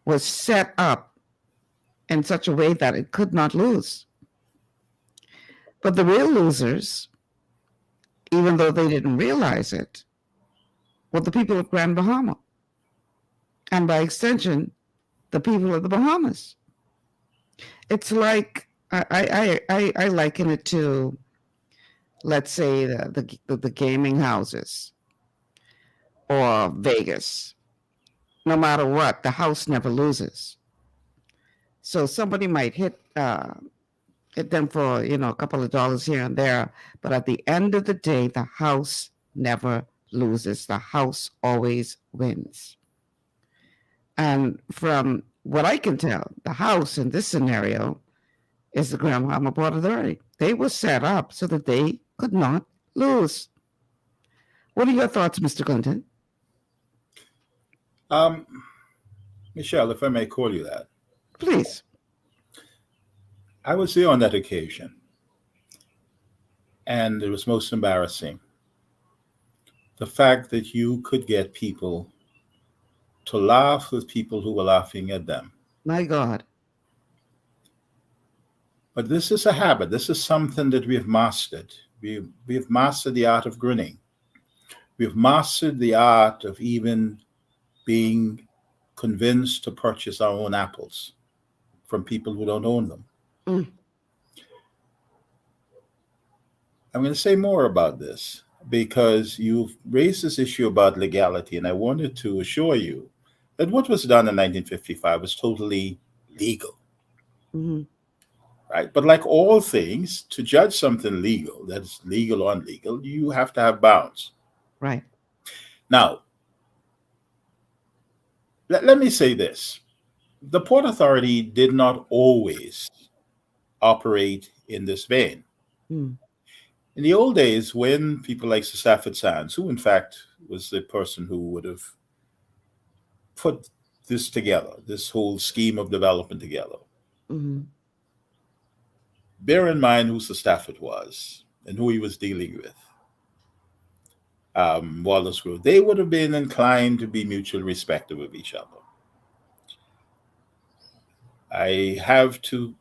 was set up in such a way that it could not lose. But the real losers, even though they didn't realize it, were the people of Grand Bahama. And by extension, the people of the Bahamas. It's like, I liken it to, let's say, the gaming houses or Vegas. No matter what, the house never loses. So somebody might hit them for, a couple of dollars here and there, but at the end of the day, the house never loses. The House always wins. And from what I can tell, the House in this scenario is the Grand Bahama Port Authority. They were set up so that they could not lose. What are your thoughts, Mr. Glinton? Michelle, if I may call you that. Please. I was there on that occasion, and it was most embarrassing. The fact that you could get people to laugh with people who were laughing at them. My God. But this is a habit. This is something that we have mastered. We've mastered the art of grinning. We've mastered the art of even being convinced to purchase our own apples from people who don't own them. Mm. I'm going to say more about this because you've raised this issue about legality, and I wanted to assure you that what was done in 1955 was totally legal. Mm-hmm. Right? But like all things, to judge something legal, that is legal or illegal, you have to have bounds. Right. Now, let me say this. The Port Authority did not always operate in this vein. Mm. In the old days, when people like Sir Stafford Sands, who in fact was the person who would have put this together, this whole scheme of development together, Mm-hmm. bear in mind who Sir Stafford was and who he was dealing with. Wallace Group, they would have been inclined to be mutually respectful of each other. I have to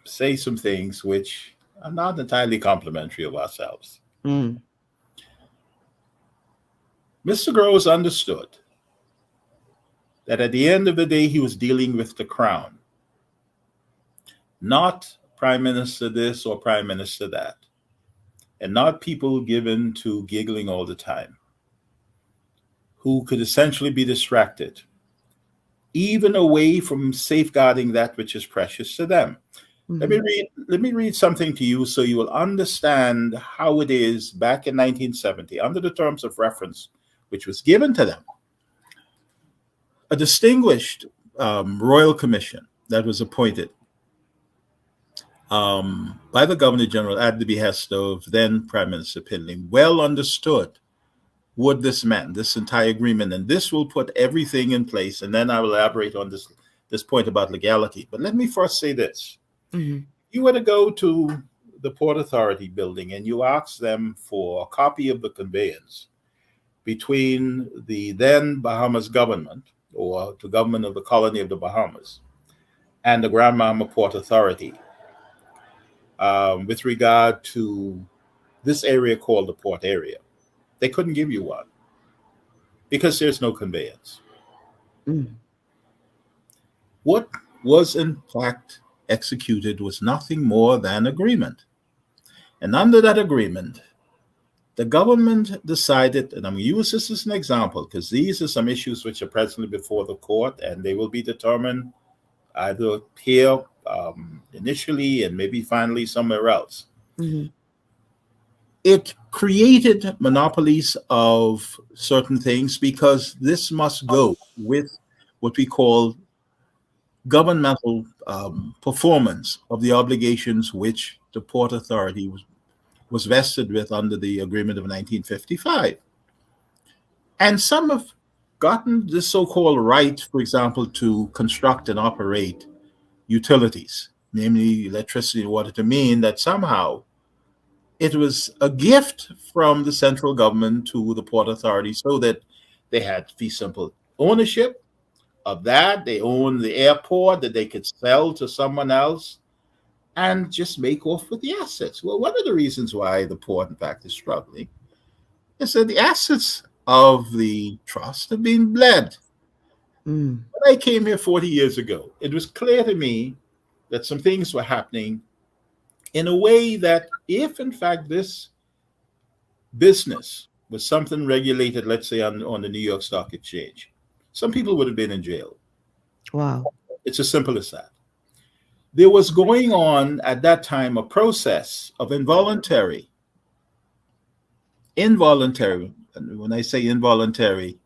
say some things which are not entirely complimentary of ourselves. Mm. Mr. Groves understood that at the end of the day, he was dealing with the crown, not Prime Minister this or Prime Minister that, and not people given to giggling all the time, who could essentially be distracted, even away from safeguarding that which is precious to them. Mm-hmm. Let me read something to you so you will understand how it is back in 1970, under the terms of reference which was given to them. A distinguished royal commission that was appointed by the Governor General at the behest of then Prime Minister Pindling, well understood what this meant, this entire agreement, and this will put everything in place, and then I will elaborate on this point about legality. But let me first say this. Mm-hmm. You were to go to the Port Authority building and you ask them for a copy of the conveyance between the then Bahamas government, or the government of the colony of the Bahamas, and the Grand Bahama Port Authority, with regard to this area called the port area. They couldn't give you one because there's no conveyance. Mm. What was in fact executed was nothing more than agreement. And under that agreement, the government decided, and I'm going to use this as an example because these are some issues which are presently before the court, and they will be determined either here initially and maybe finally somewhere else. Mm-hmm. It created monopolies of certain things because this must go with what we call governmental performance of the obligations which the Port Authority was vested with under the agreement of 1955. And some have gotten this so-called right, for example, to construct and operate utilities, namely electricity and water, to mean that somehow it was a gift from the central government to the Port Authority so that they had fee simple ownership of that. They owned the airport that they could sell to someone else and just make off with the assets. Well, one of the reasons why the port, in fact, is struggling is that the assets of the trust have been bled. Mm. When I came here 40 years ago, it was clear to me that some things were happening in a way that if, in fact, this business was something regulated, let's say, on the New York Stock Exchange, some people would have been in jail. Wow. It's as simple as that. There was going on at that time a process of involuntary and when I say involuntary,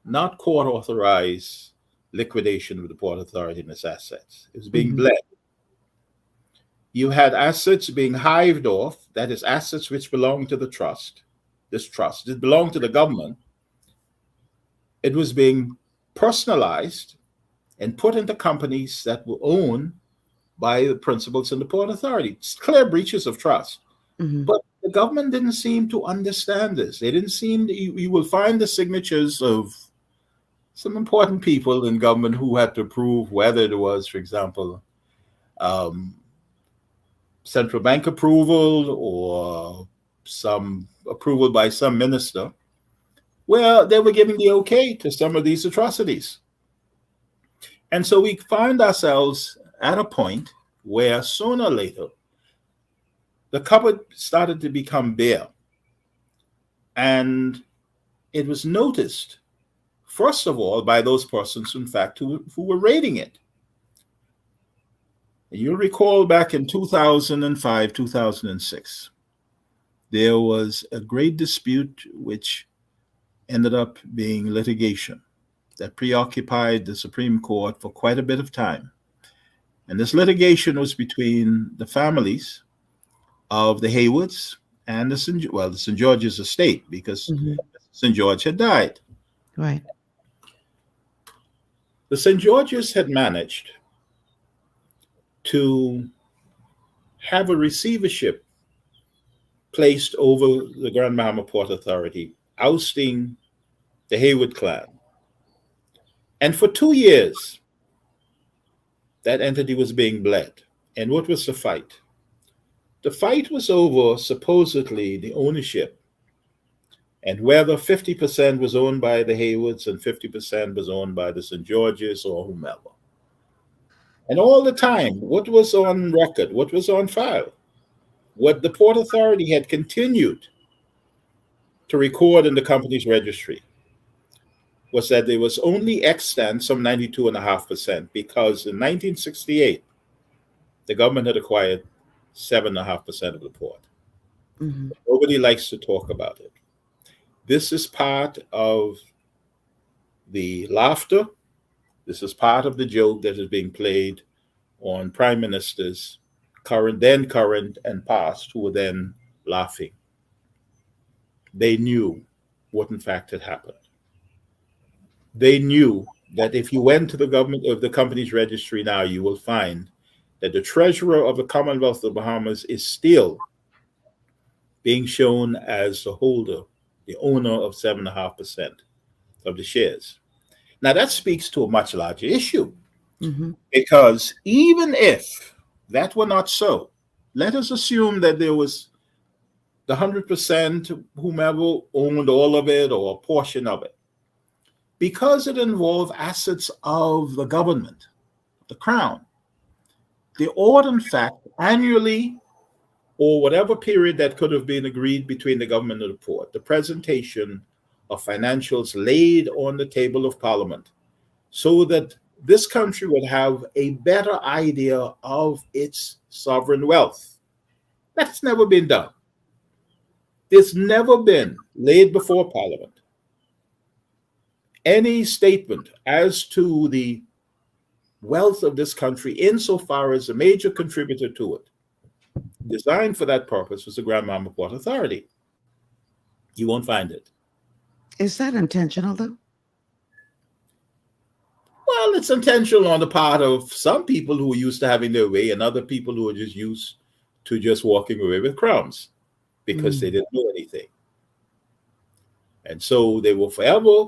not court authorized liquidation of the Port Authority and its assets. It was being bled. You had assets being hived off, that is, assets which belong to the trust. This trust, it belonged to the government. It was being personalized and put into companies that were owned by the principals in the Port Authority. It's clear breaches of trust. But the government didn't seem to understand this. They didn't seem to, you will find the signatures of some important people in government who had to prove whether there was, for example, central bank approval or some approval by some minister. Well, they were giving the okay to some of these atrocities. And so we find ourselves at a point where sooner or later, the cupboard started to become bare. And it was noticed, first of all, by those persons, in fact, who were raiding it. And you'll recall back in 2005, 2006, there was a great dispute which ended up being litigation that preoccupied the Supreme Court for quite a bit of time. And this litigation was between the families of the Haywoods and the St. George's estate, because St. George had died. Right. The St. George's had managed to have a receivership placed over the Grand Bahama Port Authority, ousting the Haywood clan. And for 2 years, that entity was being bled. And what was the fight? The fight was over, supposedly, the ownership, and whether 50% was owned by the Haywoods and 50% was owned by the St. George's or whomever. And all the time, what was on record, what was on file, what the Port Authority had continued to record in the company's registry was that there was only extant, some 92.5%, because in 1968, the government had acquired 7.5% of the port. Nobody likes to talk about it. This is part of the laughter. This is part of the joke that is being played on prime ministers, current and past, who were then laughing. They knew what in fact had happened. They knew that if you went to the government of the company's registry now, you will find that the treasurer of the Commonwealth of the Bahamas is still being shown as the holder, the owner of 7.5% of the shares. Now that speaks to a much larger issue, because even if that were not so, let us assume that there was the 100%, whomever owned all of it or a portion of it, because it involved assets of the government, the crown. They ought, in fact, annually, or whatever period that could have been agreed between the government and the port, the presentation of financials laid on the table of Parliament, so that this country would have a better idea of its sovereign wealth. That's never been done. It's never been laid before Parliament any statement as to the wealth of this country insofar as a major contributor to it, designed for that purpose, was the Grand Bahama Port Authority. You won't find it. Is that intentional, though? Well, it's intentional on the part of some people who are used to having their way and other people who are just used to just walking away with crumbs because they didn't know anything. And so they were forever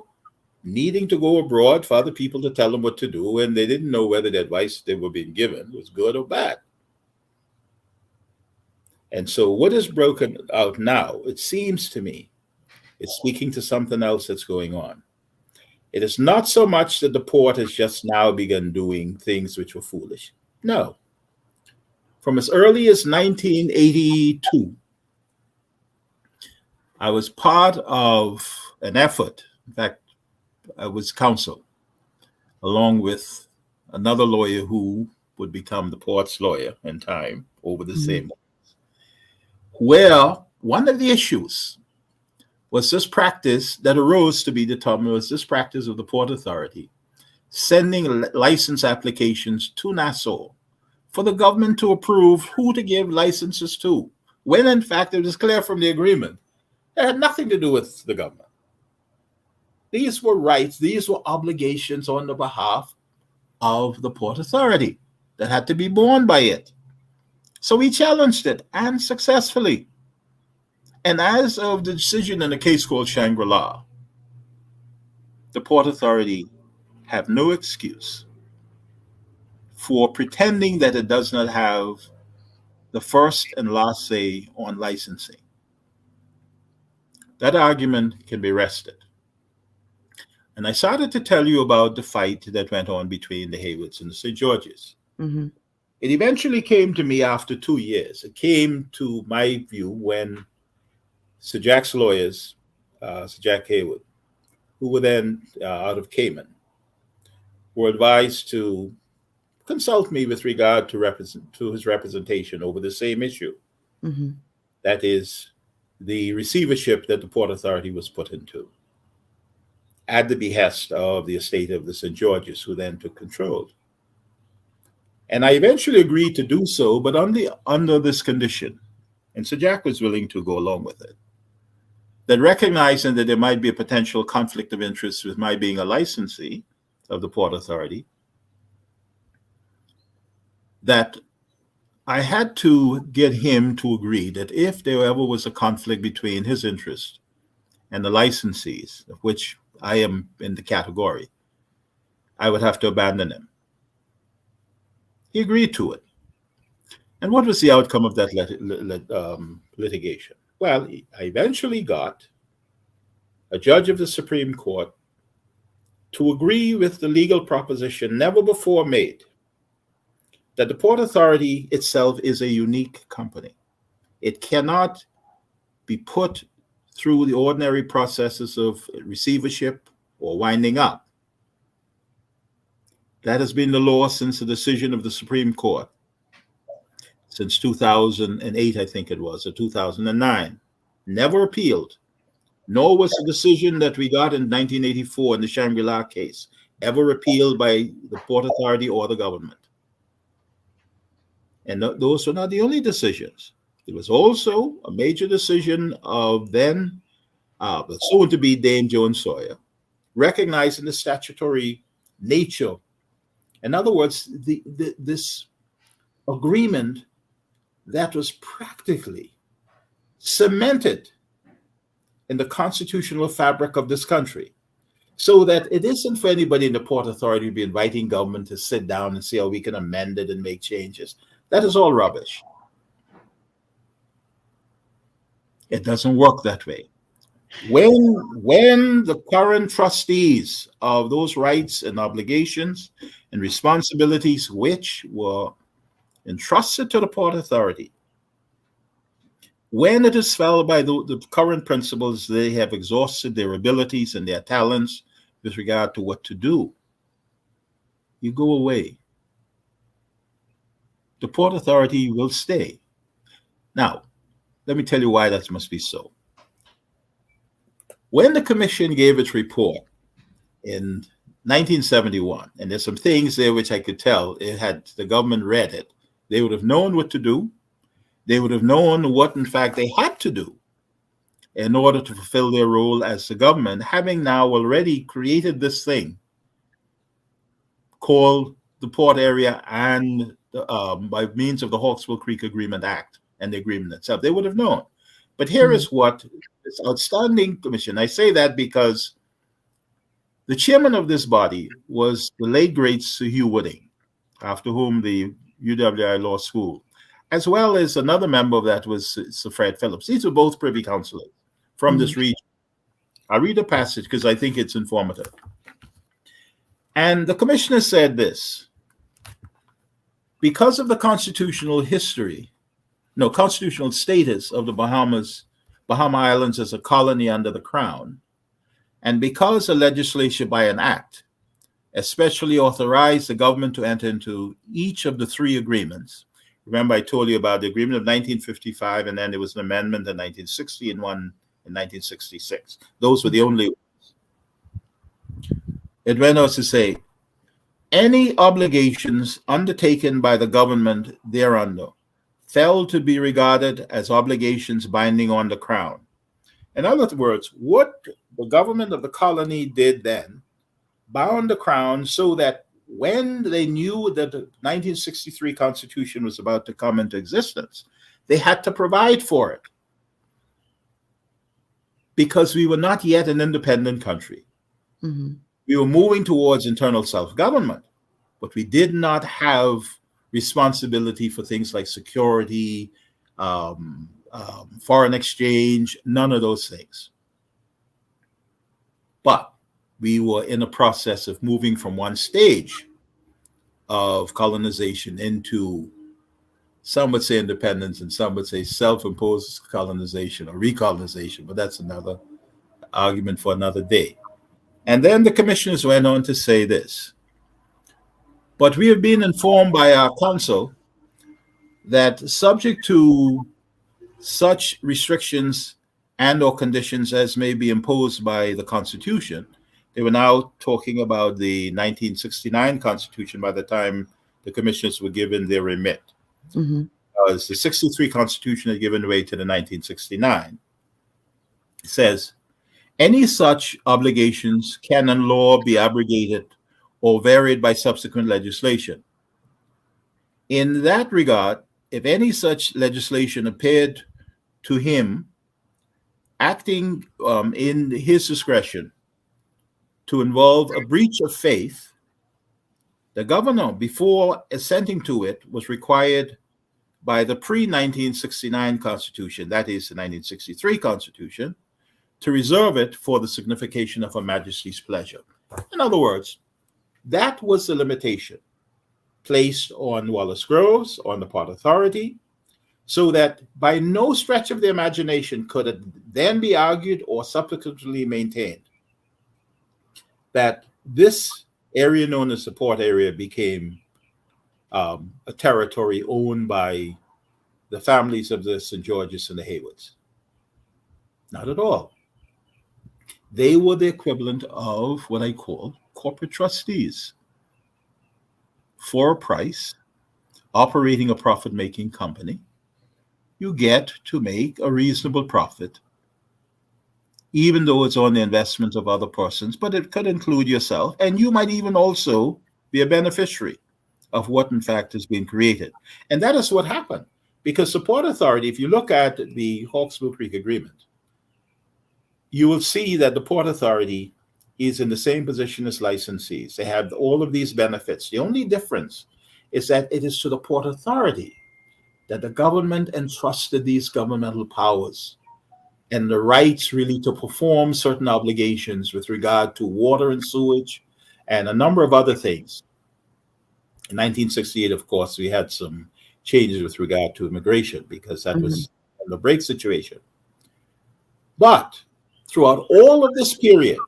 needing to go abroad for other people to tell them what to do, and they didn't know whether the advice they were being given was good or bad. And so what is broken out now, it seems to me, is speaking to something else that's going on. It is not so much that the port has just now begun doing things which were foolish. No. From as early as 1982, I was part of an effort. In fact, I was counsel, along with another lawyer who would become the port's lawyer in time over the same, where one of the issues was this practice that arose to be determined, was this practice of the Port Authority sending license applications to Nassau for the government to approve who to give licenses to, when in fact it was clear from the agreement it had nothing to do with the government. These were rights, these were obligations on the behalf of the Port Authority that had to be borne by it. So we challenged it, and successfully. And as of the decision in a case called Shangri-La, the Port Authority have no excuse for pretending that it does not have the first and last say on licensing. That argument can be rested. And I started to tell you about the fight that went on between the Haywoods and the St. Georges. Mm-hmm. It eventually came to me after 2 years. It came to my view when Sir Jack's lawyers, Sir Jack Haywood, who were then out of Cayman, were advised to consult me with regard to his representation over the same issue. Mm-hmm. That is, the receivership that the Port Authority was put into, at the behest of the estate of the St. Georges, who then took control. And I eventually agreed to do so, but under this condition, and Sir Jack was willing to go along with it, that recognizing that there might be a potential conflict of interest with my being a licensee of the Port Authority, that I had to get him to agree that if there ever was a conflict between his interest and the licensees, of which I am in the category, I would have to abandon him. He agreed to it. And what was the outcome of that litigation? Well, I eventually got a judge of the Supreme Court to agree with the legal proposition never before made that the Port Authority itself is a unique company. It cannot be put through the ordinary processes of receivership or winding up. That has been the law since the decision of the Supreme Court, since 2008, I think it was, or 2009. Never appealed, nor was the decision that we got in 1984 in the Shangri-La case ever appealed by the Port Authority or the government. And those were not the only decisions. It was also a major decision of then, soon to be Dame Joan Sawyer, recognizing the statutory nature. In other words, this agreement that was practically cemented in the constitutional fabric of this country, so that it isn't for anybody in the Port Authority to be inviting government to sit down and see how we can amend it and make changes. That is all rubbish. It doesn't work that way. When the current trustees of those rights and obligations and responsibilities which were entrusted to the Port Authority, when it is felt by the current principals, they have exhausted their abilities and their talents with regard to what to do, you go away. The Port Authority will stay. Now, let me tell you why that must be so. When the Commission gave its report in 1971, and there's some things there which I could tell, had the government read it, they would have known what to do. They would have known what, in fact, they had to do in order to fulfill their role as the government, having now already created this thing called the Port Area and by means of the Hawksbill Creek Agreement Act and the agreement itself. They would have known. But here is what this outstanding commission, I say that because the chairman of this body was the late great Sir Hugh Wooding, after whom the UWI Law School, as well as another member of that was Sir Fred Phillips. These were both privy councillors from this region. I'll read a passage because I think it's informative. And the commissioner said this: because of the constitutional status of the Bahama Islands as a colony under the Crown, and because the legislation by an act especially authorized the government to enter into each of the three agreements. Remember, I told you about the agreement of 1955, and then there was an amendment in 1960 and one in 1966. Those were the only ones. It went on to say, any obligations undertaken by the government thereunder fell to be regarded as obligations binding on the Crown. In other words, what the government of the colony did then bound the Crown so that when they knew that the 1963 Constitution was about to come into existence, they had to provide for it, because we were not yet an independent country. Mm-hmm. We were moving towards internal self-government, but we did not have responsibility for things like security, foreign exchange, none of those things. But we were in a process of moving from one stage of colonization into, some would say independence and some would say self-imposed colonization or recolonization, but that's another argument for another day. And then the commissioners went on to say this: but we have been informed by our counsel that, subject to such restrictions and or conditions as may be imposed by the Constitution, they were now talking about the 1969 Constitution by the time the commissioners were given their remit. Mm-hmm. Because the 63 Constitution had given way to the 1969. It says, any such obligations can in law be abrogated or varied by subsequent legislation. In that regard, if any such legislation appeared to him acting in his discretion to involve a breach of faith, the governor, before assenting to it, was required by the pre-1969 Constitution, that is the 1963 Constitution, to reserve it for the signification of Her Majesty's pleasure. In other words, that was the limitation placed on Wallace Groves, on the Port Authority, so that by no stretch of the imagination could it then be argued or subsequently maintained that this area known as the port area became a territory owned by the families of the St. Georges and the Haywoods. Not at all. They were the equivalent of what I call corporate trustees. For a price, operating a profit-making company, you get to make a reasonable profit, even though it's on the investment of other persons, but it could include yourself, and you might even also be a beneficiary of what in fact has been created. And that is what happened, because the Port Authority, if you look at the Hawksbill Creek Agreement, you will see that the Port Authority is in the same position as licensees. They have all of these benefits. The only difference is that it is to the Port Authority that the government entrusted these governmental powers and the rights really to perform certain obligations with regard to water and sewage and a number of other things. In 1968, of course, we had some changes with regard to immigration because that was the break situation. But throughout all of this period,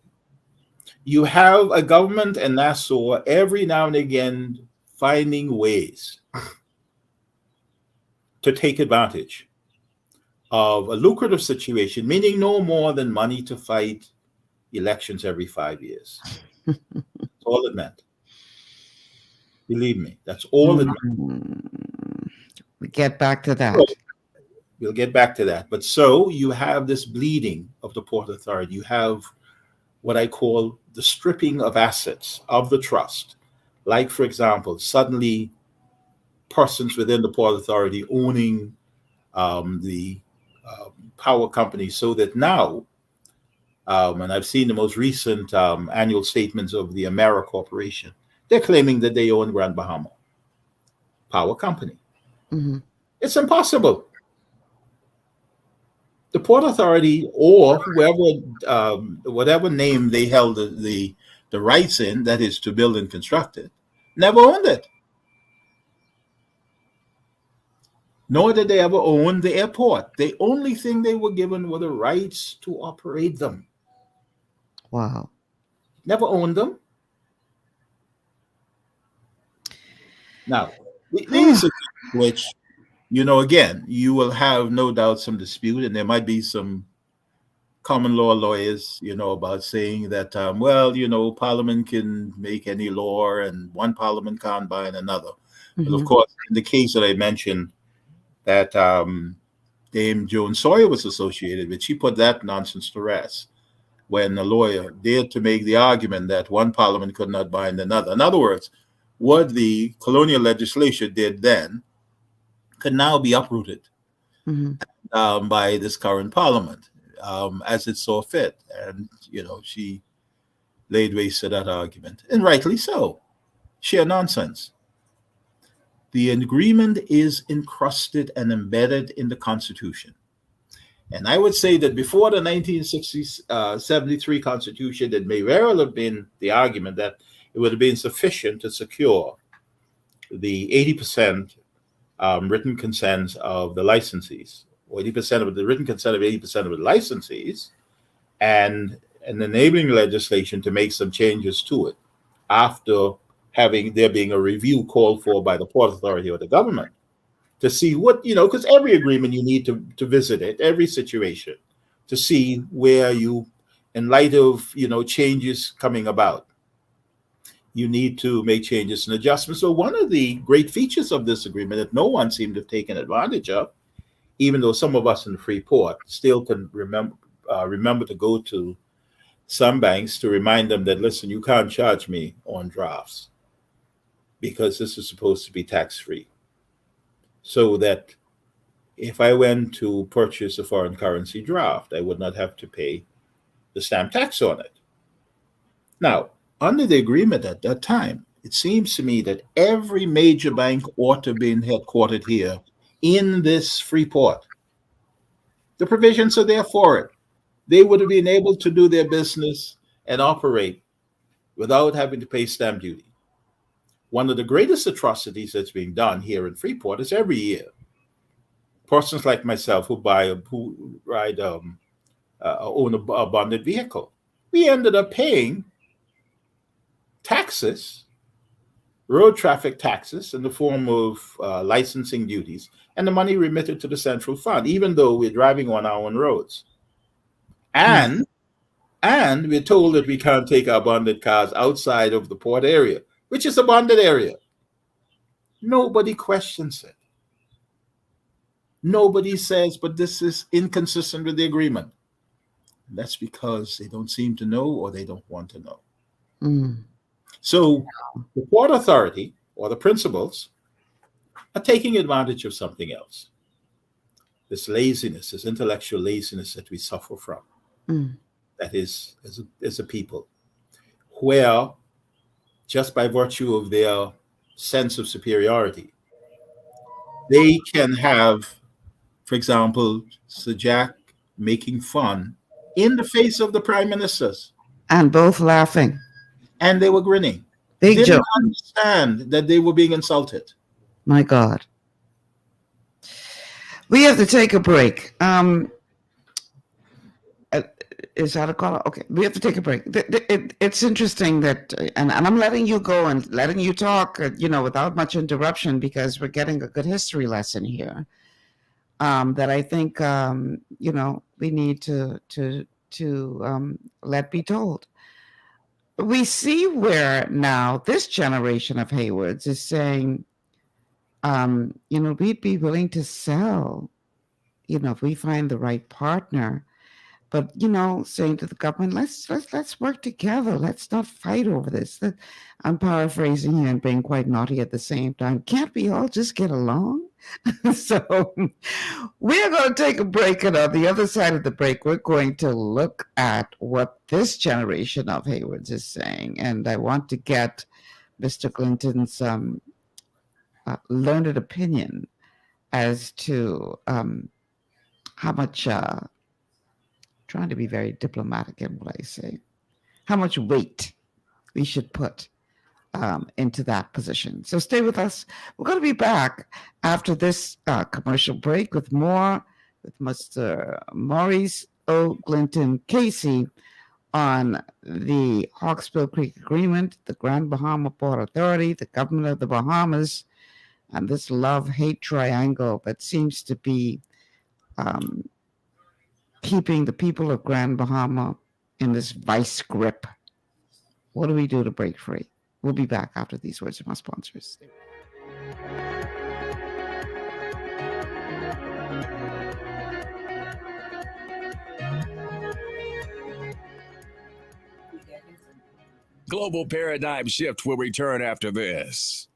you have a government in Nassau every now and again finding ways to take advantage of a lucrative situation, meaning no more than money to fight elections every 5 years. That's all it meant. Believe me, that's all it meant. We get back to that. We'll get back to that. But so you have this bleeding of the Port Authority. You have what I call the stripping of assets of the trust. Like, for example, suddenly persons within the Port Authority owning the power company, so that now, and I've seen the most recent annual statements of the Amera Corporation, they're claiming that they own Grand Bahama Power Company. Mm-hmm. It's impossible. The Port Authority or whoever, whatever name they held the rights in, that is to build and construct it, never owned it. Nor did they ever own the airport. The only thing they were given were the rights to operate them. Wow. Never owned them. Now, these are which, you know, again, you will have no doubt some dispute, and there might be some common law lawyers, about saying that, well, Parliament can make any law and one Parliament can't bind another. But of course, in the case that I mentioned that Dame Joan Sawyer was associated with, she put that nonsense to rest when a lawyer dared to make the argument that one Parliament could not bind another. In other words, what the colonial legislature did then could now be uprooted by this current Parliament. As it saw fit. And, she laid waste to that argument. And rightly so. Sheer nonsense. The agreement is encrusted and embedded in the Constitution. And I would say that before the 1973 Constitution, it may very well have been the argument that it would have been sufficient to secure the 80% written consents of the licensees. 80% of the written consent of 80% of the licensees, and an enabling legislation to make some changes to it after there being a review called for by the Port Authority or the government to see what, because every agreement you need to visit it, every situation, to see where you, in light of, changes coming about, you need to make changes and adjustments. So one of the great features of this agreement that no one seemed to have taken advantage of, even though some of us in Freeport still can remember to go to some banks to remind them that, listen, you can't charge me on drafts because this is supposed to be tax-free. So that if I went to purchase a foreign currency draft, I would not have to pay the stamp tax on it. Now, under the agreement at that time, it seems to me that every major bank ought to be headquartered here in this Freeport. The provisions are there for it. They would have been able to do their business and operate without having to pay stamp duty. One of the greatest atrocities that's being done here in Freeport is every year, persons like myself who own a bonded vehicle, we ended up paying taxes, road traffic taxes in the form of licensing duties, and the money remitted to the central fund, even though we're driving on our own roads. And we're told that we can't take our bonded cars outside of the port area, which is a bonded area. Nobody questions it. Nobody says, but this is inconsistent with the agreement. And that's because they don't seem to know or they don't want to know. So the Port Authority or the principals are taking advantage of something else. This laziness, this intellectual laziness that we suffer from. That is, as a people, where just by virtue of their sense of superiority, they can have, for example, Sir Jack making fun in the face of the prime ministers. And both laughing. And they were grinning. Big They didn't joke. understand that they were being insulted. My God. We have to take a break. Is that a call? Okay, we have to take a break. It's interesting that, and I'm letting you go and letting you talk, without much interruption, because we're getting a good history lesson here. That I think, we need to let be told. We see where now this generation of Haywards is saying, we'd be willing to sell, if we find the right partner. But, saying to the government, let's work together. Let's not fight over this. I'm paraphrasing here and being quite naughty at the same time. Can't we all just get along? So we're going to take a break. And on the other side of the break, we're going to look at what this generation of Haywards is saying. And I want to get Mr. Glinton's learned opinion as to how much... trying to be very diplomatic in what I say, how much weight we should put into that position. So stay with us. We're going to be back after this commercial break with more with Mr. Maurice O. Glinton KC on the Hawksbill Creek Agreement, the Grand Bahama Port Authority, the government of the Bahamas, and this love-hate triangle that seems to be keeping the people of Grand Bahama in this vice grip. What do we do to break free? We'll be back after these words from our sponsors. Global Paradigm Shift will return after this.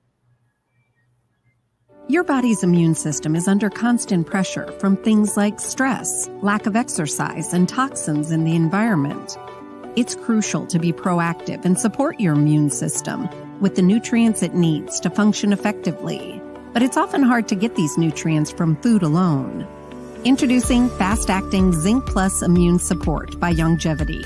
Your body's immune system is under constant pressure from things like stress, lack of exercise, and toxins in the environment. It's crucial to be proactive and support your immune system with the nutrients it needs to function effectively. But it's often hard to get these nutrients from food alone. Introducing fast-acting Zinc Plus Immune Support by Longevity.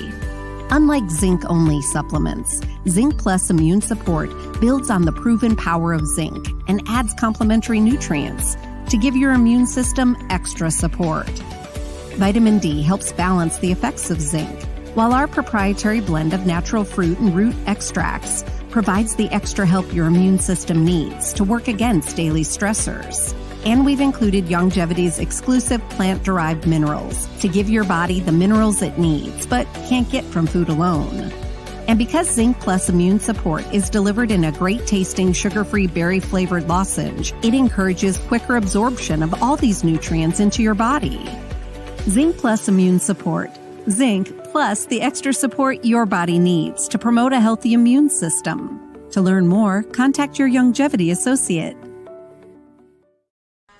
Unlike zinc-only supplements, Zinc Plus Immune Support builds on the proven power of zinc and adds complementary nutrients to give your immune system extra support. Vitamin D helps balance the effects of zinc, while our proprietary blend of natural fruit and root extracts provides the extra help your immune system needs to work against daily stressors. And we've included Longevity's exclusive plant-derived minerals to give your body the minerals it needs, but can't get from food alone. And because Zinc Plus Immune Support is delivered in a great-tasting, sugar-free, berry-flavored lozenge, it encourages quicker absorption of all these nutrients into your body. Zinc Plus Immune Support. Zinc plus the extra support your body needs to promote a healthy immune system. To learn more, contact your Longevity associate.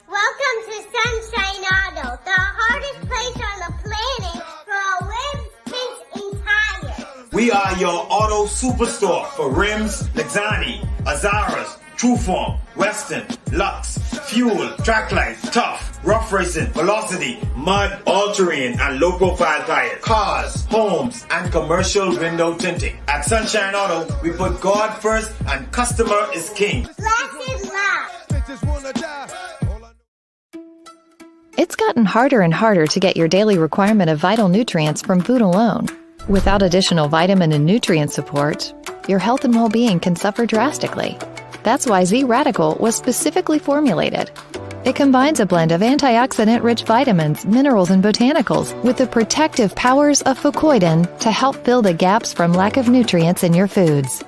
Welcome to Sunshine Auto, the hardest place on the planet for rims, paints, and tires. We are your auto superstore for rims, Lexani, Azaras, Trueform, Western, Lux, Fuel, Tracklight, Tough, Rough Racing, Velocity, Mud, All-Terrain, and low-profile tires. Cars, homes, and commercial window tinting. At Sunshine Auto, we put God first and customer is king. Blasted love. It's gotten harder and harder to get your daily requirement of vital nutrients from food alone. Without additional vitamin and nutrient support, your health and well-being can suffer drastically. That's why Z-Radical was specifically formulated. It combines a blend of antioxidant-rich vitamins, minerals, and botanicals with the protective powers of fucoidan to help fill the gaps from lack of nutrients in your foods.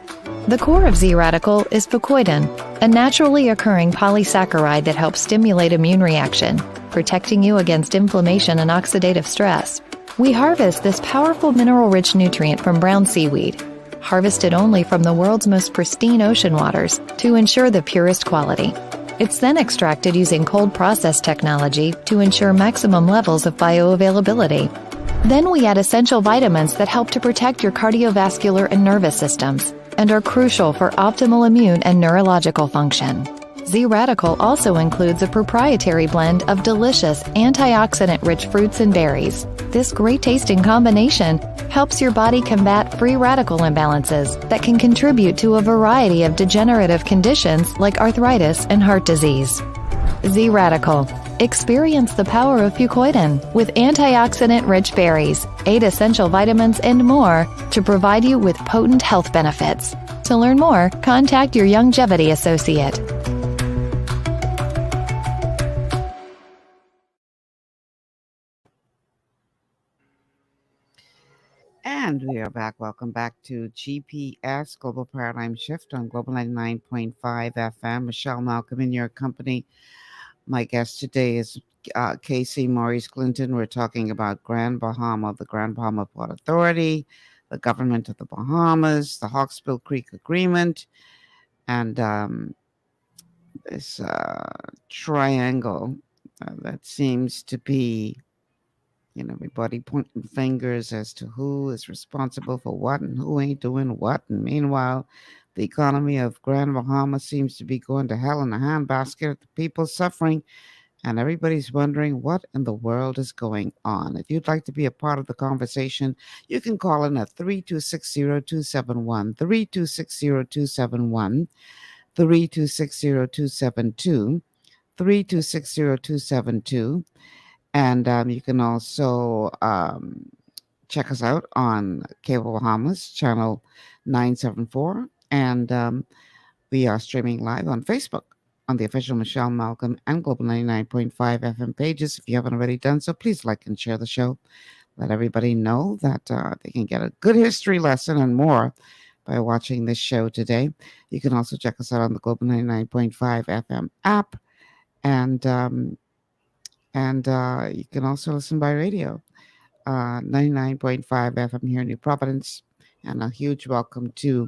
The core of Z-Radical is fucoidan, a naturally occurring polysaccharide that helps stimulate immune reaction, protecting you against inflammation and oxidative stress. We harvest this powerful mineral-rich nutrient from brown seaweed, harvested only from the world's most pristine ocean waters to ensure the purest quality. It's then extracted using cold process technology to ensure maximum levels of bioavailability. Then we add essential vitamins that help to protect your cardiovascular and nervous systems and are crucial for optimal immune and neurological function. Z-Radical also includes a proprietary blend of delicious antioxidant-rich fruits and berries. This great-tasting combination helps your body combat free radical imbalances that can contribute to a variety of degenerative conditions like arthritis and heart disease. Z-Radical. Experience the power of fucoidan with antioxidant-rich berries, 8 essential vitamins, and more to provide you with potent health benefits. To learn more, contact your Longevity associate. And we are back. Welcome back to GPS, Global Paradigm Shift on Global 99.5 FM. Michelle Malcolm in your company. My guest today is KC Maurice Glinton. We're talking about Grand Bahama, the Grand Bahama Port Authority, the government of the Bahamas, the Hawksbill Creek Agreement, and this triangle that seems to be, everybody pointing fingers as to who is responsible for what and who ain't doing what. And meanwhile, the economy of Grand Bahama seems to be going to hell in a handbasket. The people suffering, and everybody's wondering what in the world is going on. If you'd like to be a part of the conversation, you can call in at 3260271, 3260271, 3260272, 3260272. And you can also check us out on Cable Bahamas, channel 974. And we are streaming live on Facebook. on the official Michelle Malcolm and Global 99.5 FM pages. If you haven't already done so, please like and share the show. Let everybody know that they can get a good history lesson and more by watching this show today. You can also check us out on the Global 99.5 FM app, and you can also listen by radio, 99.5 FM here in New Providence. And a huge welcome to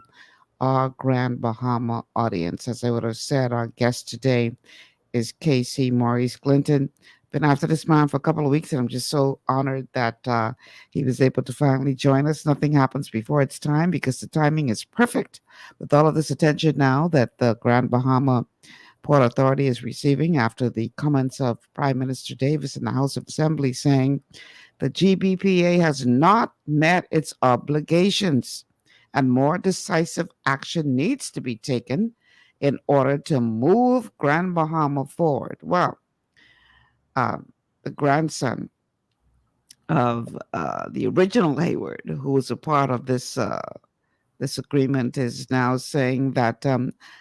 our Grand Bahama audience. As I would have said, our guest today is KC Maurice Glinton. Been after this man for a couple of weeks, and I'm just so honored that he was able to finally join us. Nothing happens before it's time, because the timing is perfect with all of this attention now that the Grand Bahama Port Authority is receiving after the comments of Prime Minister Davis in the House of Assembly saying the GBPA has not met its obligations and more decisive action needs to be taken in order to move Grand Bahama forward. Well, the grandson of the original Hayward, who was a part of this agreement, is now saying that,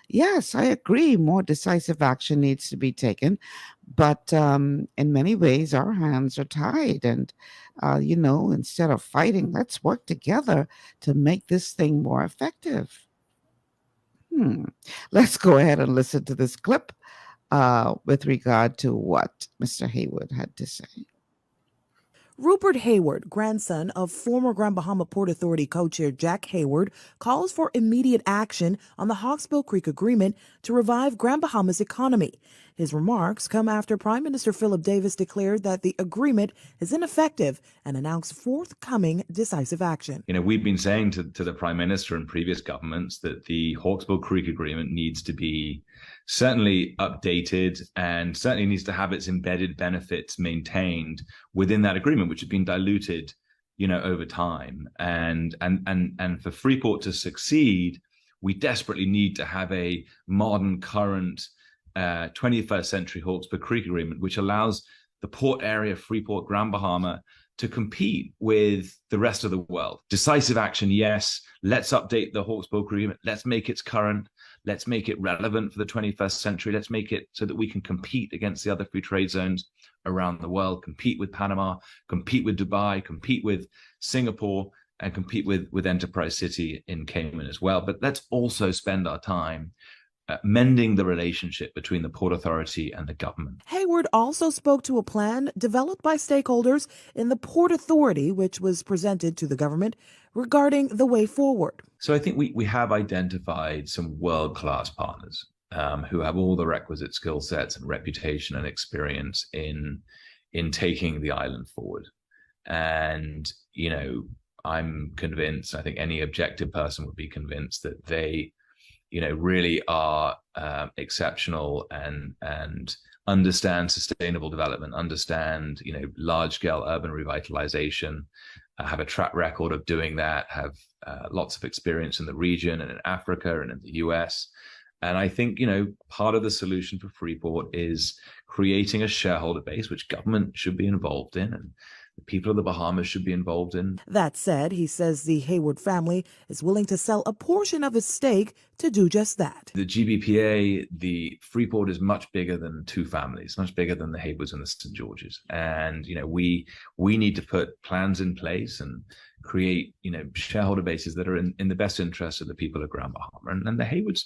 yes, I agree, more decisive action needs to be taken, but in many ways our hands are tied, and instead of fighting, let's work together to make this thing more effective. Let's go ahead and listen to this clip with regard to what Mr. Hayward had to say. Rupert Hayward, grandson of former Grand Bahama Port Authority co-chair Jack Hayward, calls for immediate action on the Hawksbill Creek Agreement to revive Grand Bahama's economy. His remarks come after Prime Minister Philip Davis declared that the agreement is ineffective and announced forthcoming decisive action. We've been saying to the Prime Minister and previous governments that the Hawksbill Creek Agreement needs to be certainly updated and certainly needs to have its embedded benefits maintained within that agreement, which has been diluted, over time. And for Freeport to succeed, we desperately need to have a modern, current 21st century Hawksbill Creek Agreement, which allows the port area of Freeport, Grand Bahama, to compete with the rest of the world. Decisive action, yes. Let's update the Hawksbill Creek Agreement. Let's make it current. Let's make it relevant for the 21st century. Let's make it so that we can compete against the other free trade zones around the world, compete with Panama, compete with Dubai, compete with Singapore, and compete with Enterprise City in Cayman as well. But let's also spend our time mending the relationship between the Port Authority and the government. Hayward also spoke to a plan developed by stakeholders in the Port Authority, which was presented to the government, regarding the way forward. So I think we have identified some world-class partners who have all the requisite skill sets and reputation and experience in taking the island forward. And, I'm convinced, I think any objective person would be convinced that they really are exceptional and understand sustainable development, understand, large-scale urban revitalization, have a track record of doing that, have lots of experience in the region and in Africa and in the US. And I think, part of the solution for Freeport is creating a shareholder base, which government should be involved in, and the people of the Bahamas should be involved in. That said, he says the Hayward family is willing to sell a portion of its stake to do just that. The GBPA, the Freeport is much bigger than two families, much bigger than the Haywards and the St. Georges. And, we need to put plans in place and create, shareholder bases that are in the best interest of the people of Grand Bahama. And the Haywards,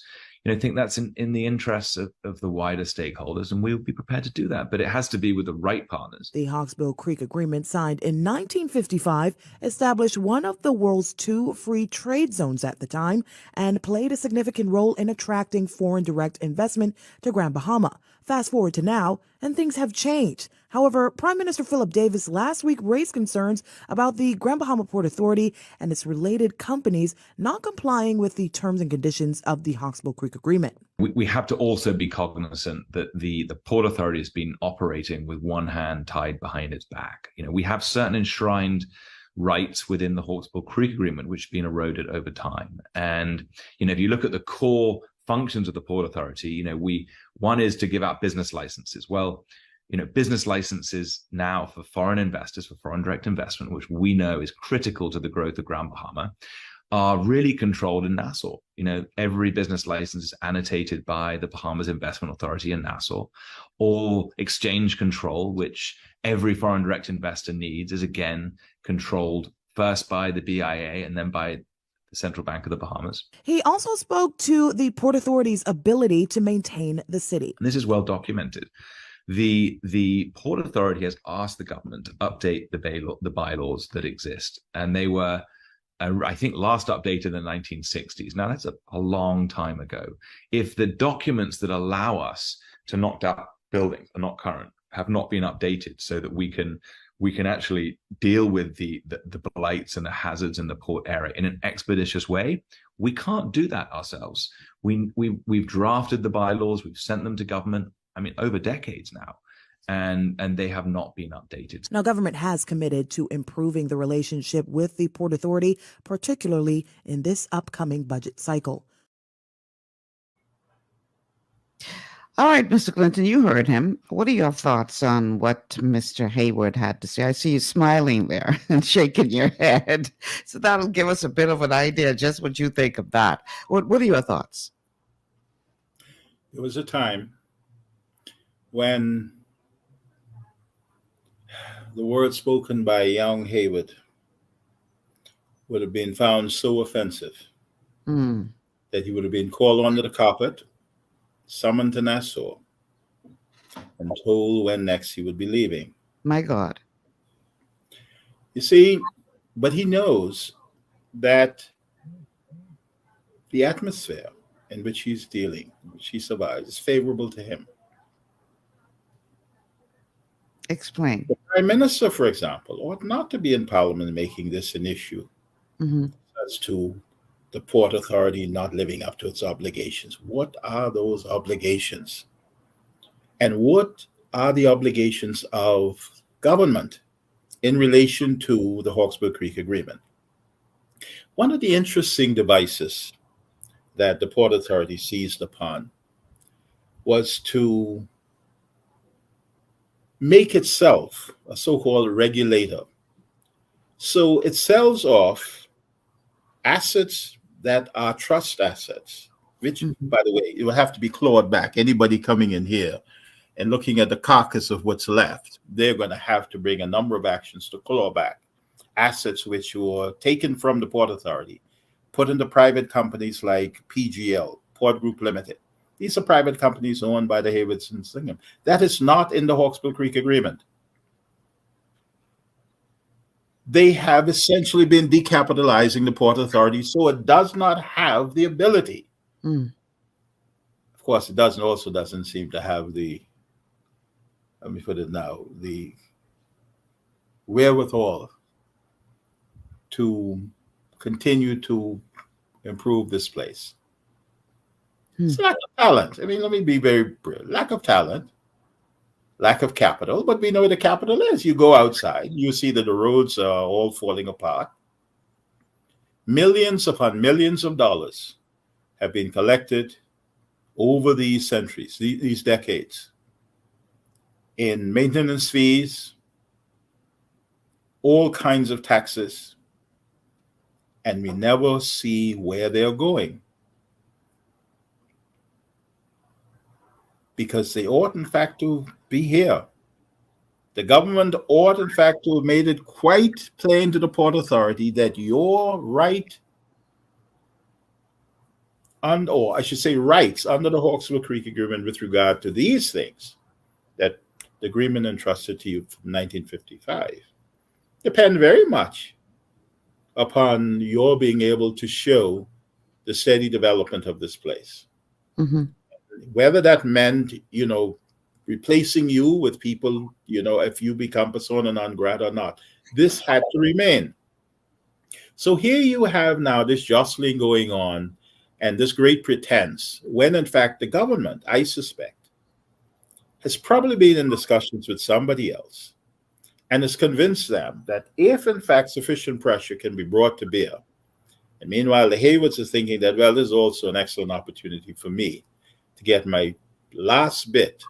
think that's in the interests of the wider stakeholders, and we'll be prepared to do that. But it has to be with the right partners. The Hawksbill Creek Agreement, signed in 1955, established one of the world's two free trade zones at the time and played a significant role in attracting foreign direct investment to Grand Bahama. Fast forward to now, and things have changed. However, Prime Minister Philip Davis last week raised concerns about the Grand Bahama Port Authority and its related companies not complying with the terms and conditions of the Hawksbill Creek Agreement. We have to also be cognizant that the Port Authority has been operating with one hand tied behind its back. We have certain enshrined rights within the Hawksbill Creek Agreement, which have been eroded over time. And, if you look at the core functions of the Port Authority, one is to give out business licenses. Well, business licenses now for foreign investors, for foreign direct investment, which we know is critical to the growth of Grand Bahama, are really controlled in Nassau. You know, every business license is annotated by the Bahamas Investment Authority in Nassau. All exchange control, which every foreign direct investor needs, is again controlled first by the BIA and then by the Central Bank of the Bahamas. He also spoke to the Port Authority's ability to maintain the city. And this is well documented. The Port Authority has asked the government to update the bylaws that exist, and they were, I think, last updated in the 1960s. Now, that's a long time ago. If the documents that allow us to knock down buildings are not current, have not been updated so that we can actually deal with the blights and the hazards in the port area in an expeditious way, we can't do that ourselves. We've drafted the bylaws, we've sent them to government, I mean, over decades now, and they have not been updated. Now, government has committed to improving the relationship with the Port Authority, particularly in this upcoming budget cycle. All right, Mr. Glinton, you heard him. What are your thoughts on what Mr. Hayward had to say? I see you smiling there and shaking your head. So that'll give us a bit of an idea just what you think of that. What are your thoughts? There was a time when the words spoken by young Hayward would have been found so offensive that he would have been called under the carpet, summoned to Nassau, and told when next he would be leaving. My God. You see, but he knows that the atmosphere in which he's dealing, which he survives, is favorable to him. Explain. The Prime Minister, for example, ought not to be in Parliament making this an issue as to the Port Authority not living up to its obligations. What are those obligations? And what are the obligations of government in relation to the Hawksbill Creek Agreement? One of the interesting devices that the Port Authority seized upon was to make itself a so-called regulator. So it sells off assets that are trust assets, which, by the way, it will have to be clawed back. Anybody coming in here and looking at the carcass of what's left, they're going to have to bring a number of actions to claw back assets which were taken from the Port Authority, put into private companies like PGL, Port Group Limited. These are private companies owned by the Haywards and Singham. That is not in the Hawksbill Creek Agreement. They have essentially been decapitalizing the Port Authority, so it does not have the ability. Of course, it doesn't seem to have the, let me put it now, the wherewithal to continue to improve this place. It's lack of talent. I mean, let me be very lack of talent, lack of capital, but we know what the capital is. You go outside, you see that the roads are all falling apart. Millions upon millions of dollars have been collected over these centuries, these decades, in maintenance fees, all kinds of taxes, and we never see where they're going. Because they ought, in fact, to be here. The government ought, in fact, to have made it quite plain to the Port Authority that your right, or I should say rights, under the Hawksbill Creek Agreement with regard to these things that the agreement entrusted to you from 1955, depend very much upon your being able to show the steady development of this place. Whether that meant, replacing you with people, if you become persona non grata or not, this had to remain. So here you have now this jostling going on and this great pretense, when in fact the government, I suspect, has probably been in discussions with somebody else and has convinced them that if in fact sufficient pressure can be brought to bear, and meanwhile the Haywards are thinking that, well, this is also an excellent opportunity for me to get my last bit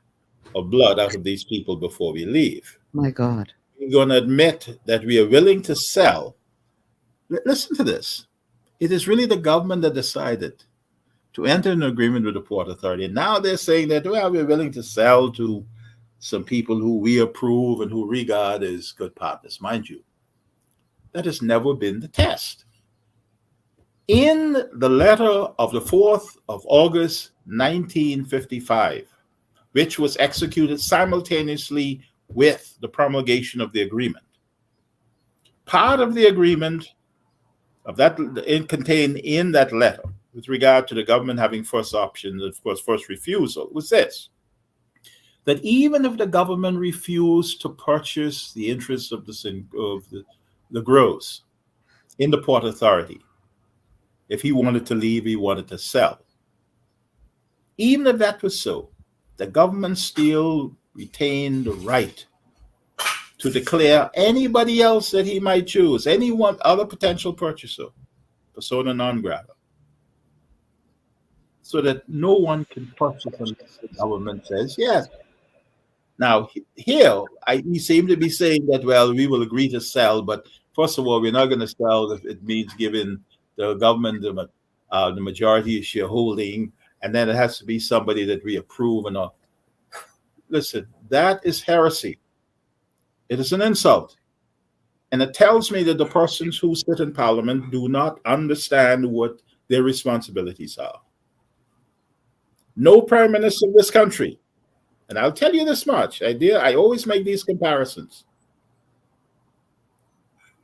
of blood out of these people before we leave. My God. We're going to admit that we are willing to sell. Listen to this. It is really the government that decided to enter an agreement with the Port Authority. And now they're saying that, well, we're willing to sell to some people who we approve and who regard as good partners. Mind you, that has never been the test. In the letter of the 4th of August, 1955, which was executed simultaneously with the promulgation of the agreement, part of the agreement of that contained in that letter with regard to the government having first option, and of course, first refusal, was this: that even if the government refused to purchase the interests of the grows in the Port Authority, if he wanted to leave, he wanted to sell. Even if that was so, the government still retained the right to declare anybody else that he might choose, any one other potential purchaser, persona non grata, so that no one can purchase unless the government says yes. Now, here, he seemed to be saying that, well, we will agree to sell, but first of all, we're not going to sell if it means giving the government the majority shareholding, and then it has to be somebody that we approve and all. Listen, that is heresy. It is an insult. And it tells me that the persons who sit in Parliament do not understand what their responsibilities are. No prime minister of this country, and I'll tell you this much, I always make these comparisons.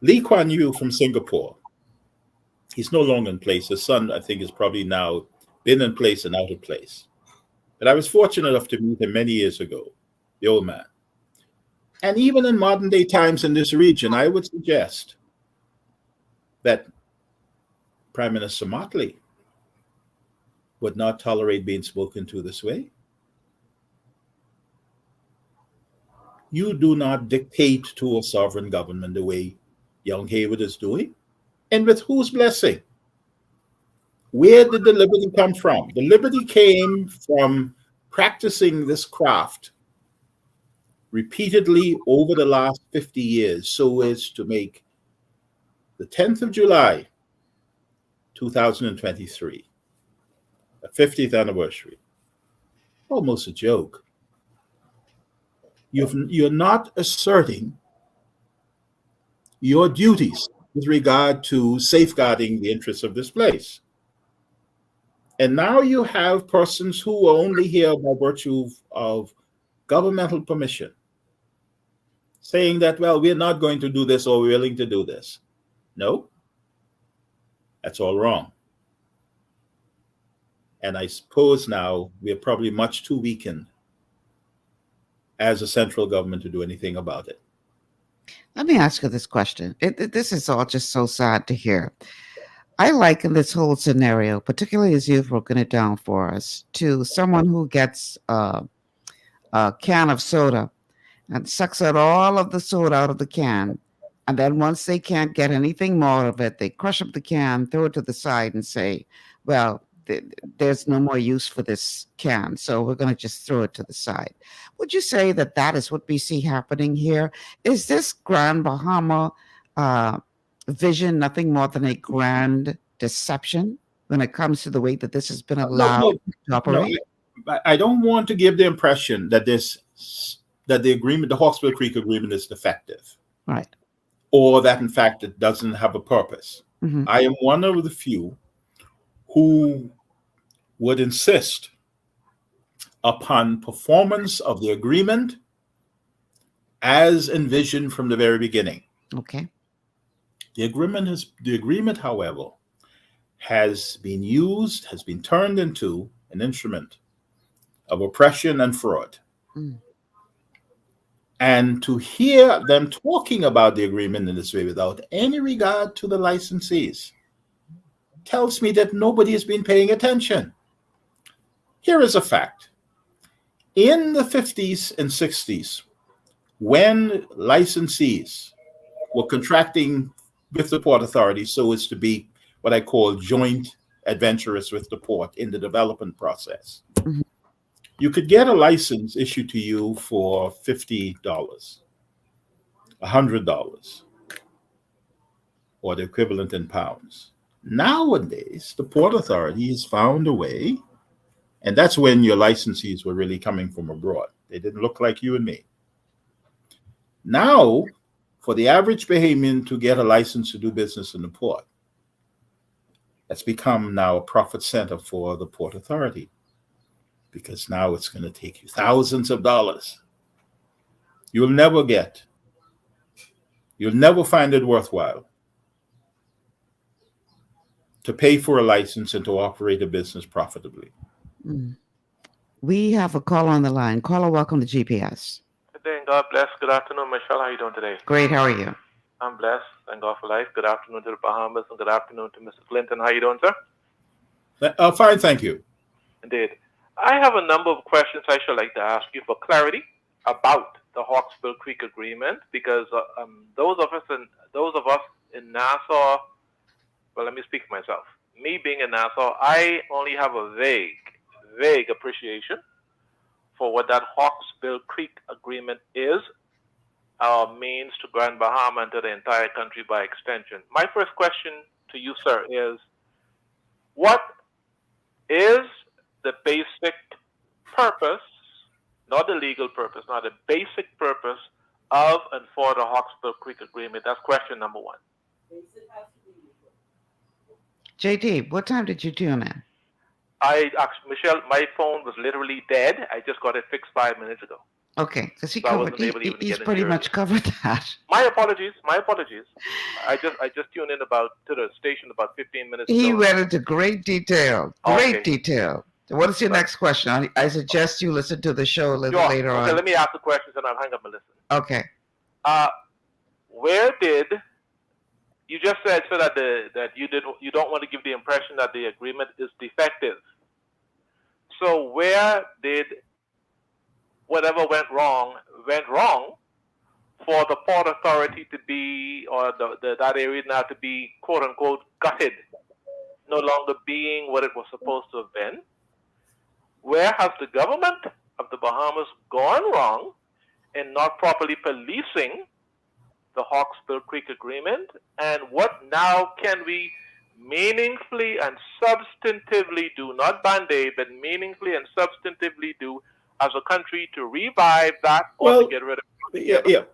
Lee Kuan Yew from Singapore, he's no longer in place. His son, I think, is probably now been in place and out of place. But I was fortunate enough to meet him many years ago, the old man. And even in modern day times in this region, I would suggest that Prime Minister Motley would not tolerate being spoken to this way. You do not dictate to a sovereign government the way young Haywood is doing. And with whose blessing? Where did the liberty come from? The liberty came from practicing this craft repeatedly over the last 50 years, so as to make the 10th of July, 2023, the 50th anniversary, almost a joke. You're not asserting your duties with regard to safeguarding the interests of this place. And now you have persons who are only here by virtue of governmental permission, saying that, well, we're not going to do this or we're willing to do this. No, that's all wrong. And I suppose now we're probably much too weakened as a central government to do anything about it. Let me ask you this question. This is all just so sad to hear. I liken this whole scenario, particularly as you've broken it down for us, to someone who gets a can of soda and sucks out all of the soda out of the can. And then once they can't get anything more of it, they crush up the can, throw it to the side and say, well, there's no more use for this can, so we're going to just throw it to the side. Would you say that that is what we see happening here? Is this Grand Bahama vision nothing more than a grand deception when it comes to the way that this has been allowed to operate? No, I don't want to give the impression that the agreement, the Hawksbill Creek Agreement, is defective, right? Or that in fact it doesn't have a purpose. Mm-hmm. I am one of the few who would insist upon performance of the agreement as envisioned from the very beginning. Okay. The agreement, however, has been turned into an instrument of oppression and fraud. Mm. And to hear them talking about the agreement in this way without any regard to the licensees tells me that nobody has been paying attention. Here is a fact. In the 50s and 60s, when licensees were contracting with the Port Authority so as to be what I call joint adventurous with the port in the development process, mm-hmm. you could get a license issued to you for $50, $100, or the equivalent in pounds. Nowadays, the Port Authority has found a way, and that's when your licensees were really coming from abroad. They didn't look like you and me. Now, for the average Bahamian to get a license to do business in the port, that's become now a profit center for the Port Authority, because now it's going to take you thousands of dollars. You'll never find it worthwhile to pay for a license and to operate a business profitably. We have a call on the line. Caller, welcome to GPS. Good day and God bless. Good afternoon, Michelle. How are you doing today? Great. How are you? I'm blessed. Thank God for life. Good afternoon to the Bahamas and good afternoon to Mr. Glinton. How are you doing, sir? Fine, thank you. Indeed. I have a number of questions I should like to ask you for clarity about the Hawksbill Creek Agreement, because those of us in Nassau, well, let me speak for myself. Me being in Nassau, I only have a vague appreciation for what that Hawksbill Creek Agreement is, means to Grand Bahama and to the entire country by extension. My first question to you, sir, is what is the basic purpose, not the legal purpose, not the basic purpose of and for the Hawksbill Creek Agreement? That's question number one. JD, what time did you tune in? Michelle, my phone was literally dead. I just got it fixed 5 minutes ago. Okay, because So I wasn't able to even he's get in pretty here. much covered that. My apologies. I just tuned in to the station about 15 minutes He ago. went into great detail. Great detail. What is your next question? I suggest you listen to the show a little later on. Okay, let me ask the questions and I'll hang up and listen. Okay. Where did you just said so that you don't want to give the impression that the agreement is defective. So where did whatever went wrong for the Port Authority to be, or that area now to be, quote unquote, gutted, no longer being what it was supposed to have been? Where has the government of the Bahamas gone wrong in not properly policing the Hawksbill Creek Agreement? And what now can we meaningfully and substantively do, not band-aid, but meaningfully and substantively do as a country to revive that or to get rid of it?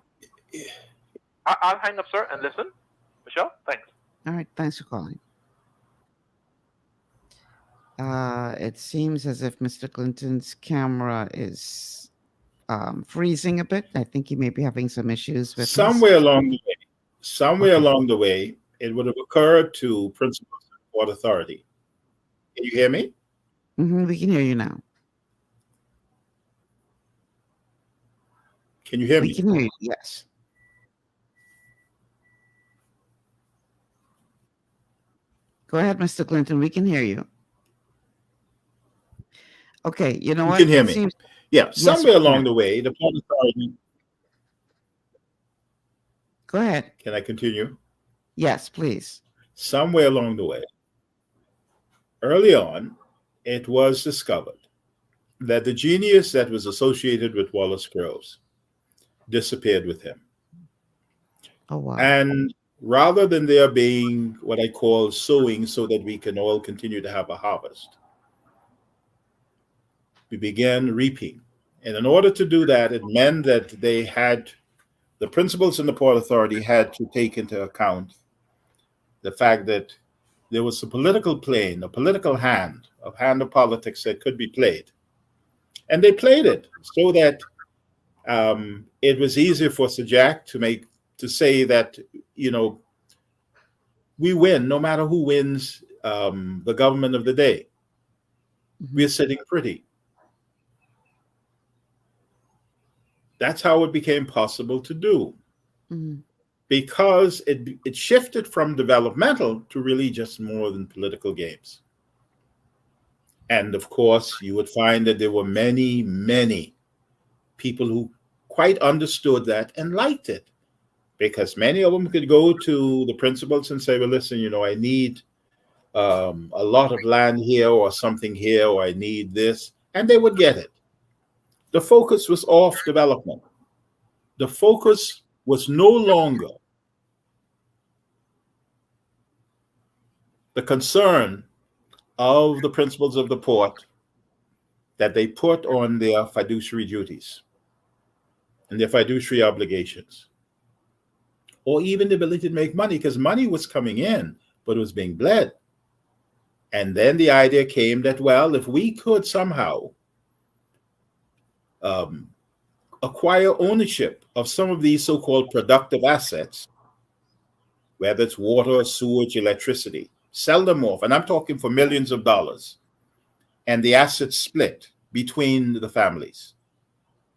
I'll hang up, sir, and listen. Michelle, thanks. All right, thanks for calling. It seems as if Mr. Clinton's camera is freezing a bit. I think he may be having some issues with Somewhere along the way, it would have occurred to principals of the Port Authority. Can you hear me? We can hear you now. Can you hear me? We can hear you, yes. Go ahead, Mr. Clinton. We can hear you. Okay, you know what? You can hear me. Somewhere along the way, the Port Authority. Go ahead. Can I continue? Yes, please. Somewhere along the way, early on, it was discovered that the genius that was associated with Wallace Groves disappeared with him. Oh, wow. And rather than there being what I call sowing so that we can all continue to have a harvest, we began reaping. And in order to do that, it meant that the principals in the Port Authority had to take into account the fact that there was a political plane, a political hand of politics that could be played. And they played it so that it was easier for Sir Jack to say that, we win no matter who wins the government of the day. We're sitting pretty. That's how it became possible to do. Because it shifted from developmental to really just more than political games. And of course, you would find that there were many, many people who quite understood that and liked it, because many of them could go to the principals and say, well, listen, I need a lot of land here or something here, or I need this, and they would get it. The focus was off development. The focus was no longer the concern of the principals of the port that they put on their fiduciary duties and their fiduciary obligations, or even the ability to make money, because money was coming in, but it was being bled. And then the idea came that, well, if we could somehow acquire ownership of some of these so-called productive assets, whether it's water, sewage, electricity, sell them off, and I'm talking for millions of dollars, and the assets split between the families.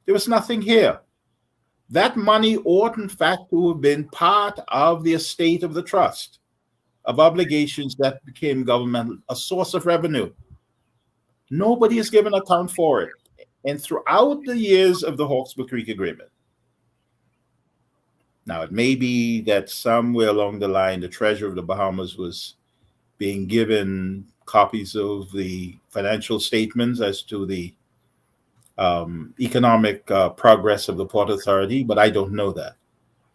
There was nothing here. That money ought, in fact, to have been part of the estate of the trust, of obligations that became governmental, a source of revenue. Nobody has given account for it. And throughout the years of the Hawksbill Creek Agreement, now it may be that somewhere along the line, the Treasurer of the Bahamas was being given copies of the financial statements as to the economic progress of the Port Authority, but I don't know that.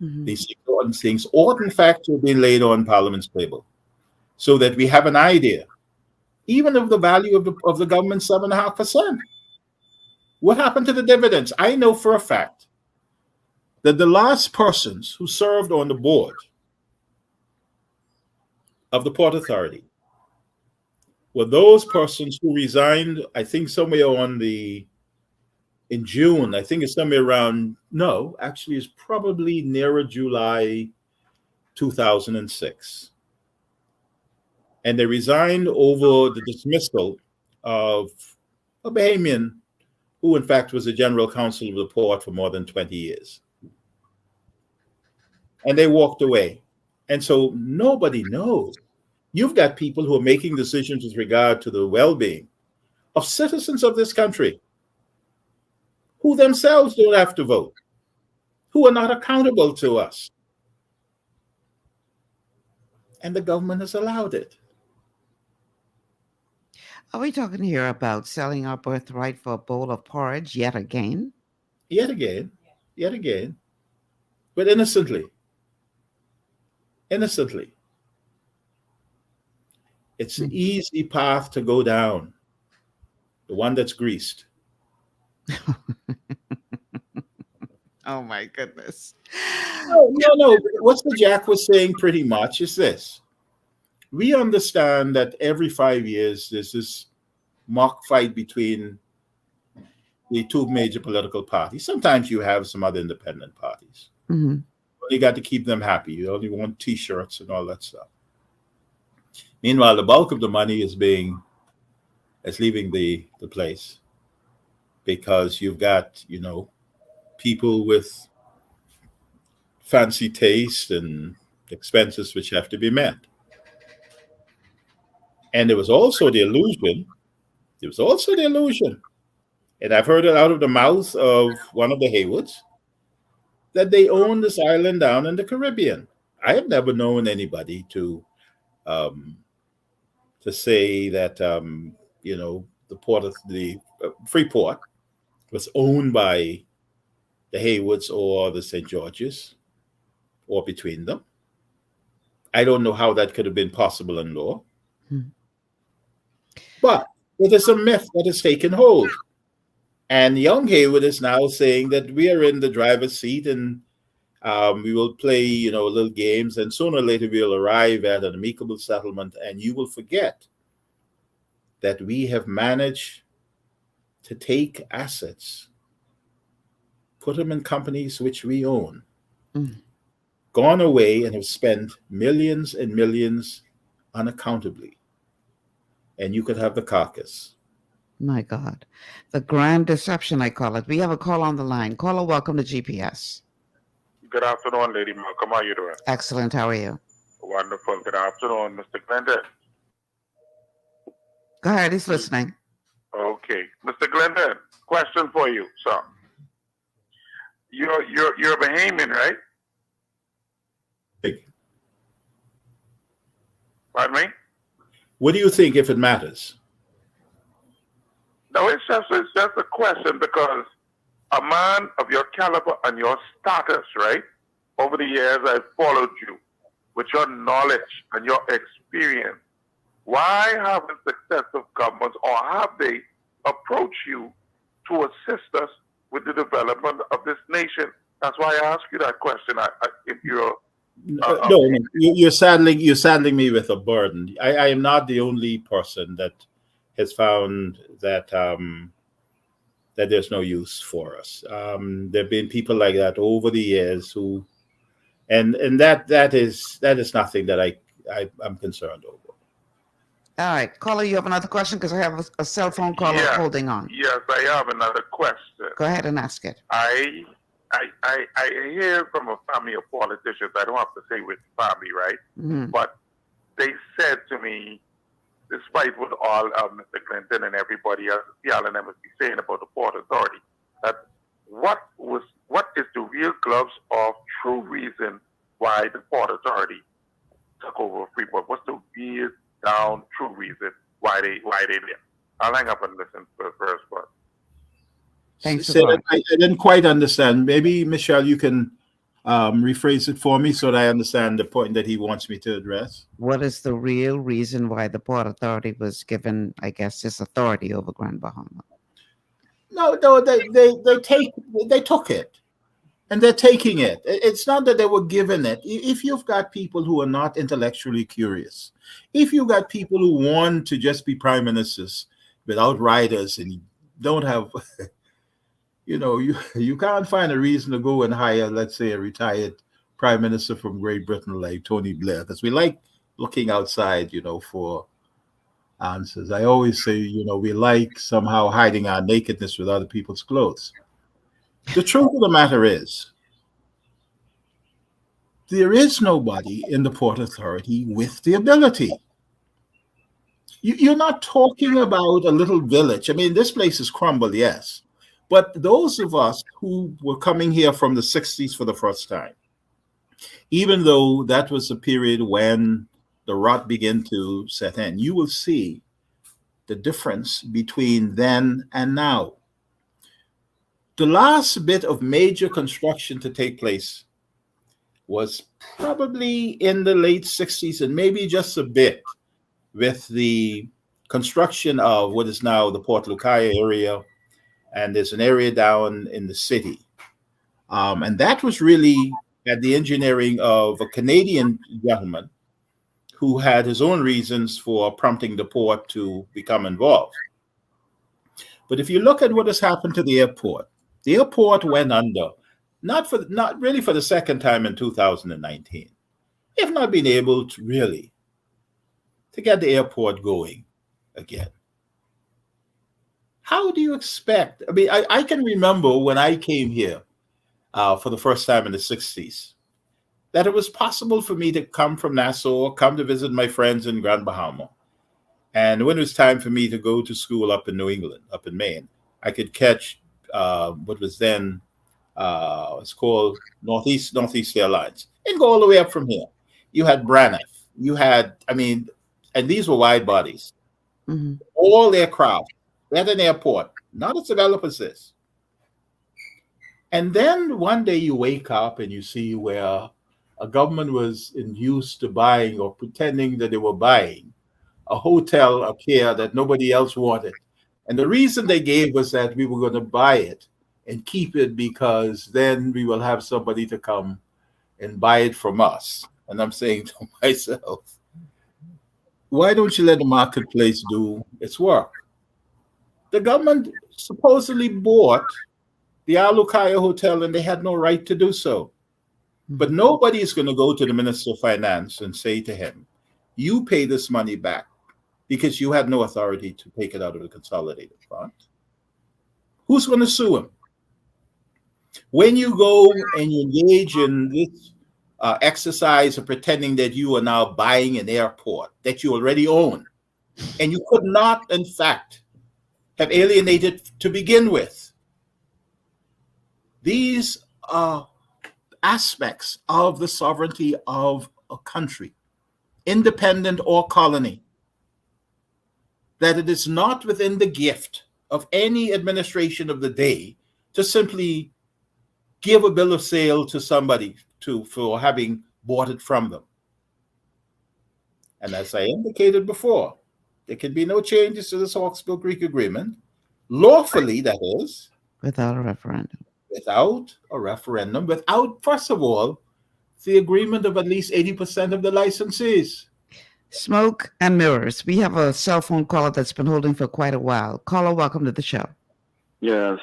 Mm-hmm. These important things ought, in fact, to have been laid on Parliament's table so that we have an idea, even of the value of the government 7.5%. What happened to the dividends? I know for a fact that the last persons who served on the board of the Port Authority were those persons who resigned, I think somewhere in June, I think it's somewhere around, no, actually it's probably nearer July 2006. And they resigned over the dismissal of a Bahamian who in fact was the general counsel of the port for more than 20 years. And they walked away. And so nobody knows. You've got people who are making decisions with regard to the well-being of citizens of this country who themselves don't have to vote, who are not accountable to us. And the government has allowed it. Are we talking here about selling our birthright for a bowl of porridge yet again? Yet again, yet again, but innocently. Innocently. It's an easy path to go down, the one that's greased. Oh my goodness. No. What the Jack was saying pretty much is this. We understand that every 5 years there's this mock fight between the two major political parties. Sometimes you have some other independent parties. Mm-hmm. You got to keep them happy. You only want T-shirts and all that stuff. Meanwhile, the bulk of the money is leaving the place because you've got, people with fancy taste and expenses which have to be met. And there was also the illusion, and I've heard it out of the mouth of one of the Haywoods, that they own this island down in the Caribbean. I have never known anybody to say that the port of the Freeport was owned by the Haywoods or the St. George's or between them. I don't know how that could have been possible in law. But it is a myth that has taken hold. And young Haywood is now saying that we are in the driver's seat and we will play, little games, and sooner or later we'll arrive at an amicable settlement, and you will forget that we have managed to take assets, put them in companies which we own, gone away and have spent millions and millions unaccountably. And you could have the carcass. My God. The grand deception, I call it. We have a call on the line. Caller, welcome to GPS. Good afternoon, Lady Malcolm. How are you doing? Excellent. How are you? Wonderful. Good afternoon, Mr. Glinton. Go ahead. He's listening. Okay. Mr. Glinton, question for you, sir. You're a Bahamian, right? Pardon me? What do you think, if it matters? No, it's just a question, because a man of your caliber and your status, right? Over the years, I've followed you with your knowledge and your experience Why haven't successive governments, or have they approached you to assist us with the development of this nation? That's why I ask you that question. If you're no, you're saddling me with a burden. I am not the only person that has found that that there's no use for us. There have been people like that over the years who, and that is nothing that I'm concerned over. All right, caller, you have another question because I have a cell phone caller holding on. Yes, I have another question. Go ahead and ask it. I hear from a family of politicians. I don't have to say which family, right? Mhm. But they said to me, despite what all Mr. Glinton and everybody else, y'all and them must be saying about the Port Authority, that what is the real gloves of true reason why the Port Authority took over Freeport? What's the real down true reason why they did? I'll hang up and listen for the first part. Thanks Say that I didn't quite understand. Maybe, Michelle, you can rephrase it for me so that I understand the point that he wants me to address. What is the real reason why the Port Authority was given, I guess, this authority over Grand Bahama? No, they took it, and they're taking it. It's not that they were given it. If you've got people who are not intellectually curious, if you've got people who want to just be prime ministers without riders, and you don't have, you can't find a reason to go and hire, let's say, a retired prime minister from Great Britain like Tony Blair, because we like looking outside, for answers. I always say, we like somehow hiding our nakedness with other people's clothes. The truth of the matter is, there is nobody in the Port Authority with the ability. You're not talking about a little village. I mean, this place is crumbled, yes. But those of us who were coming here from the 60s for the first time, even though that was a period when the rot began to set in, you will see the difference between then and now. The last bit of major construction to take place was probably in the late 60s, and maybe just a bit with the construction of what is now the Port Lucaya area, and there's an area down in the city. And that was really at the engineering of a Canadian gentleman who had his own reasons for prompting the port to become involved. But if you look at what has happened to the airport went under, not really for the second time in 2019. They have not been able to really to get the airport going again. How do you expect? I mean, I can remember when I came here for the first time in the 60s, that it was possible for me to come from Nassau, come to visit my friends in Grand Bahama. And when it was time for me to go to school up in New England, up in Maine, I could catch what was then, it's called Northeast Airlines, and go all the way up from here. You had Braniff, you had, and these were wide bodies. Mm-hmm. All aircraft, they had an airport, not as developed as this. And then one day you wake up and you see where a government was induced to buying or pretending that they were buying a hotel up here that nobody else wanted. And the reason they gave was that we were going to buy it and keep it because then we will have somebody to come and buy it from us. And I'm saying to myself, why don't you let the marketplace do its work? The government supposedly bought the Alukaya Hotel and they had no right to do so. But nobody is going to go to the Minister of Finance and say to him, you pay this money back because you had no authority to take it out of the consolidated fund. Who's going to sue him? When you go and you engage in this exercise of pretending that you are now buying an airport that you already own, and you could not, in fact, have alienated to begin with. These are aspects of the sovereignty of a country, independent or colony, that it is not within the gift of any administration of the day to simply give a bill of sale to somebody for having bought it from them. And as I indicated before, there can be no changes to this Hawksbill Creek Agreement, lawfully, that is, Without a referendum. Without a referendum, without, first of all, the agreement of at least 80% of the licensees. Smoke and mirrors. We have a cell phone caller that's been holding for quite a while. Caller, welcome to the show. Yes.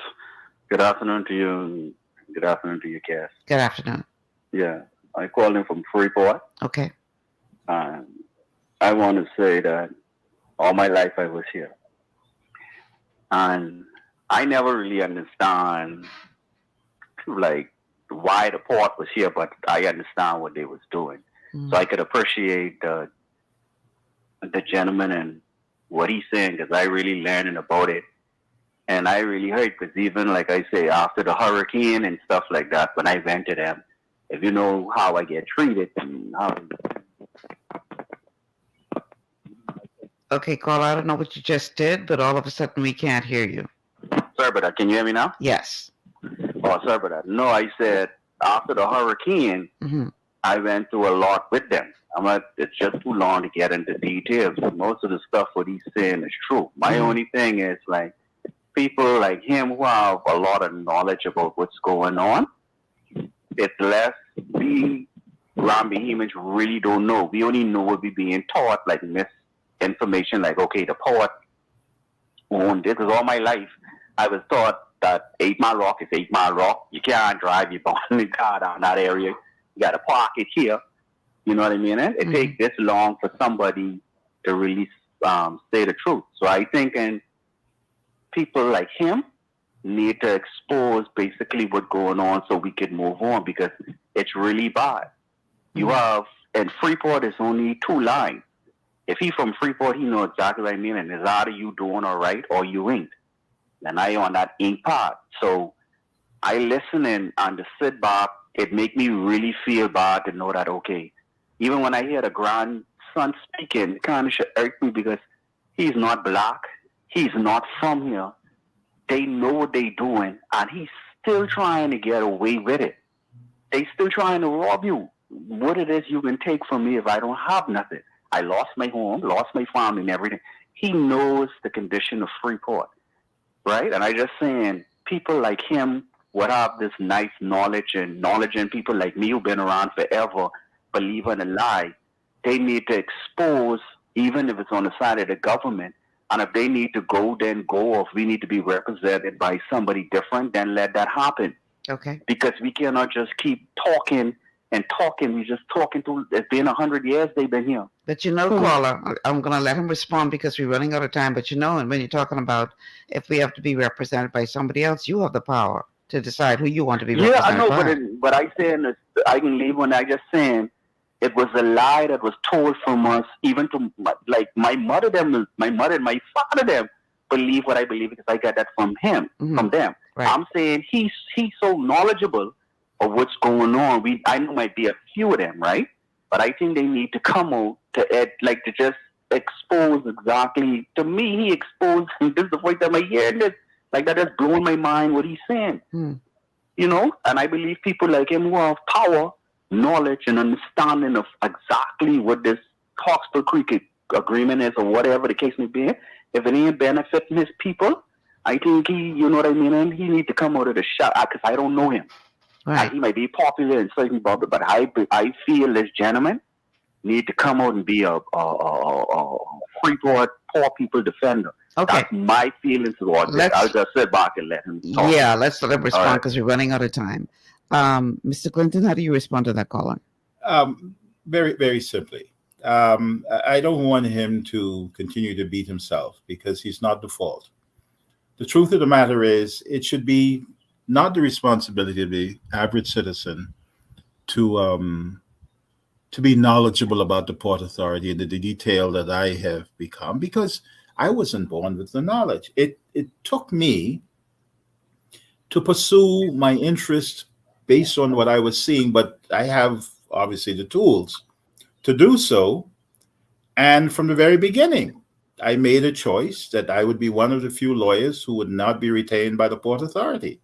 Good afternoon to you. Good afternoon to your guest. Good afternoon. Yeah. I called in from Freeport. Okay. I want to say that all my life I was here. And I never really understand like why the port was here, but I understand what they was doing. So I could appreciate the gentleman and what he's saying, because I really learning about it. And I really heard, because even like I say, after the hurricane and stuff like that, when I went to them, if you know how I get treated and how. Okay, caller, I don't know what you just did, but all of a sudden we can't hear you. Sorry about that. Can you hear me now? Yes. Oh, sorry about that. No, I said after the hurricane, I went through a lot with them. I'm like, it's just too long to get into details, but most of the stuff what he's saying is true. My only thing is like people like him who have a lot of knowledge about what's going on. It's less we Grand Bahamians really don't know. We only know what we're being taught, like misinformation, like okay, the port owned this. Because all my life I was taught that 8 Mile Rock is 8 Mile Rock. You can't drive your car down that area. You got to park it here. You know what I mean? It takes this long for somebody to really say the truth. So I think people like him need to expose basically what's going on so we can move on, because it's really bad. You have, and Freeport is only 2 lines. If he from Freeport, he know exactly what I mean, and it's either you doing all right or you ain't. And I on that ain't part. So I listen and the sit back, it make me really feel bad to know that, okay, even when I hear the grandson speaking, it kind of should irk me, because he's not black. He's not from here. They know what they doing, and he's still trying to get away with it. They still trying to rob you. What it is you can take from me if I don't have nothing. I lost my home, lost my family and everything. He knows the condition of Freeport, right? And I just saying, people like him would have this nice knowledge, and people like me who've been around forever, believe in a lie. They need to expose, even if it's on the side of the government. And if they need to go, then go. Or if we need to be represented by somebody different, then let that happen. Okay. Because we cannot just keep talking and talking. We just talking to. It's been 100 years they've been here. But caller, I'm going to let him respond because we're running out of time. But and when you're talking about if we have to be represented by somebody else, you have the power to decide who you want to be represented by. Yeah, I know, but I saying I can leave when I just saying it was a lie that was told from us, even to like my mother and my father them believe what I believe, because I got that from him, from them. Right. I'm saying he's so knowledgeable of what's going on. I know might be a few of them, right? But I think they need to come out to just expose exactly. To me, he exposed. This is the first time I hear this. Like that has blown my mind what he's saying. You know, and I believe people like him who have power, knowledge, and understanding of exactly what this Hawksbill Creek Agreement is, or whatever the case may be. If it ain't benefiting his people, I think you know what I mean, and he need to come out of the shop, because I don't know him. Right. He might be popular and certain about it, but I feel this gentleman need to come out and be a Freeport poor people defender. Okay. That's my feelings towards it. I'll just sit back and let him talk. Yeah, let's let him respond, because we're running out of time. Mr. Glinton, how do you respond to that caller? Very, very simply. I don't want him to continue to beat himself, because he's not the fault. The truth of the matter is, it should be not the responsibility of the average citizen to be knowledgeable about the Port Authority and the detail that I have become, because I wasn't born with the knowledge. It took me to pursue my interest based on what I was seeing, but I have obviously the tools to do so. And from the very beginning, I made a choice that I would be one of the few lawyers who would not be retained by the Port Authority.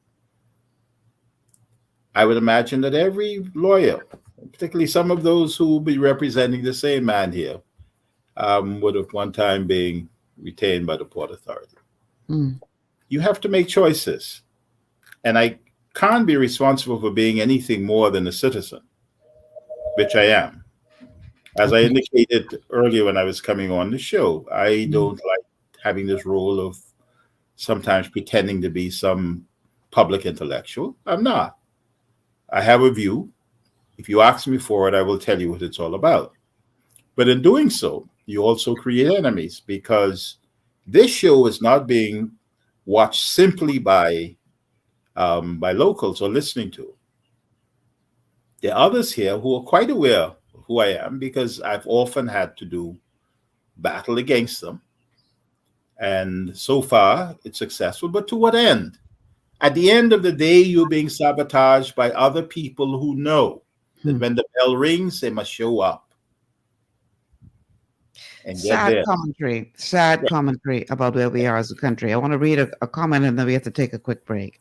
I would imagine that every lawyer, particularly some of those who will be representing the same man here, would have one time been retained by the Port Authority. Mm. You have to make choices. And I can't be responsible for being anything more than a citizen, which I am. As I indicated earlier when I was coming on the show, I don't like having this role of sometimes pretending to be some public intellectual. I'm not. I have a view. If you ask me for it, I will tell you what it's all about. But in doing so, you also create enemies, because this show is not being watched simply by locals or listening to. There are others here who are quite aware of who I am, because I've often had to do battle against them. And so far, it's successful. But to what end? At the end of the day, you're being sabotaged by other people who know that when the bell rings, they must show up. And Sad commentary about where we are as a country. I want to read a comment, and then we have to take a quick break.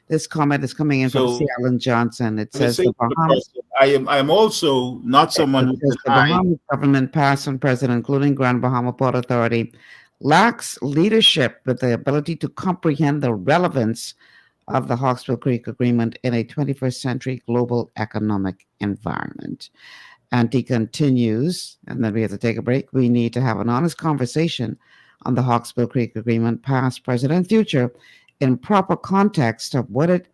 This comment is coming in from C. Allen Johnson. It says the Bahamas. I am also not someone who the Bahamas government, past and present, including Grand Bahama Port Authority, lacks leadership with the ability to comprehend the relevance of the Hawksbill Creek Agreement in a 21st century global economic environment. And he continues, and then we have to take a break. We need to have an honest conversation on the Hawksbill Creek Agreement, past, present, and future, in proper context of what it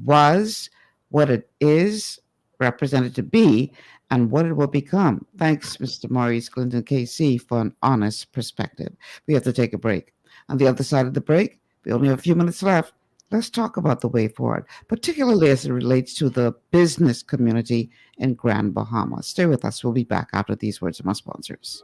was, what it is represented to be, and what it will become. Thanks, Mr. Maurice Glinton KC, for an honest perspective. We have to take a break. On the other side of the break, we only have a few minutes left. Let's talk about the way forward, particularly as it relates to the business community in Grand Bahama. Stay with us. We'll be back after these words from our sponsors.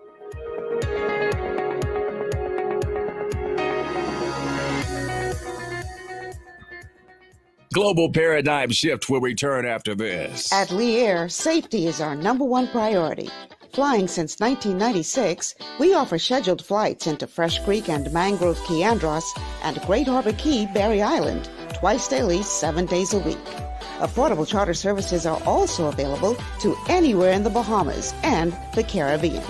Global Paradigm Shift will return after this. At Lee Air, safety is our #1 priority. Flying since 1996, we offer scheduled flights into Fresh Creek and Mangrove Key Andros and Great Harbor Key, Berry Island, twice daily, 7 days a week. Affordable charter services are also available to anywhere in the Bahamas and the Caribbean.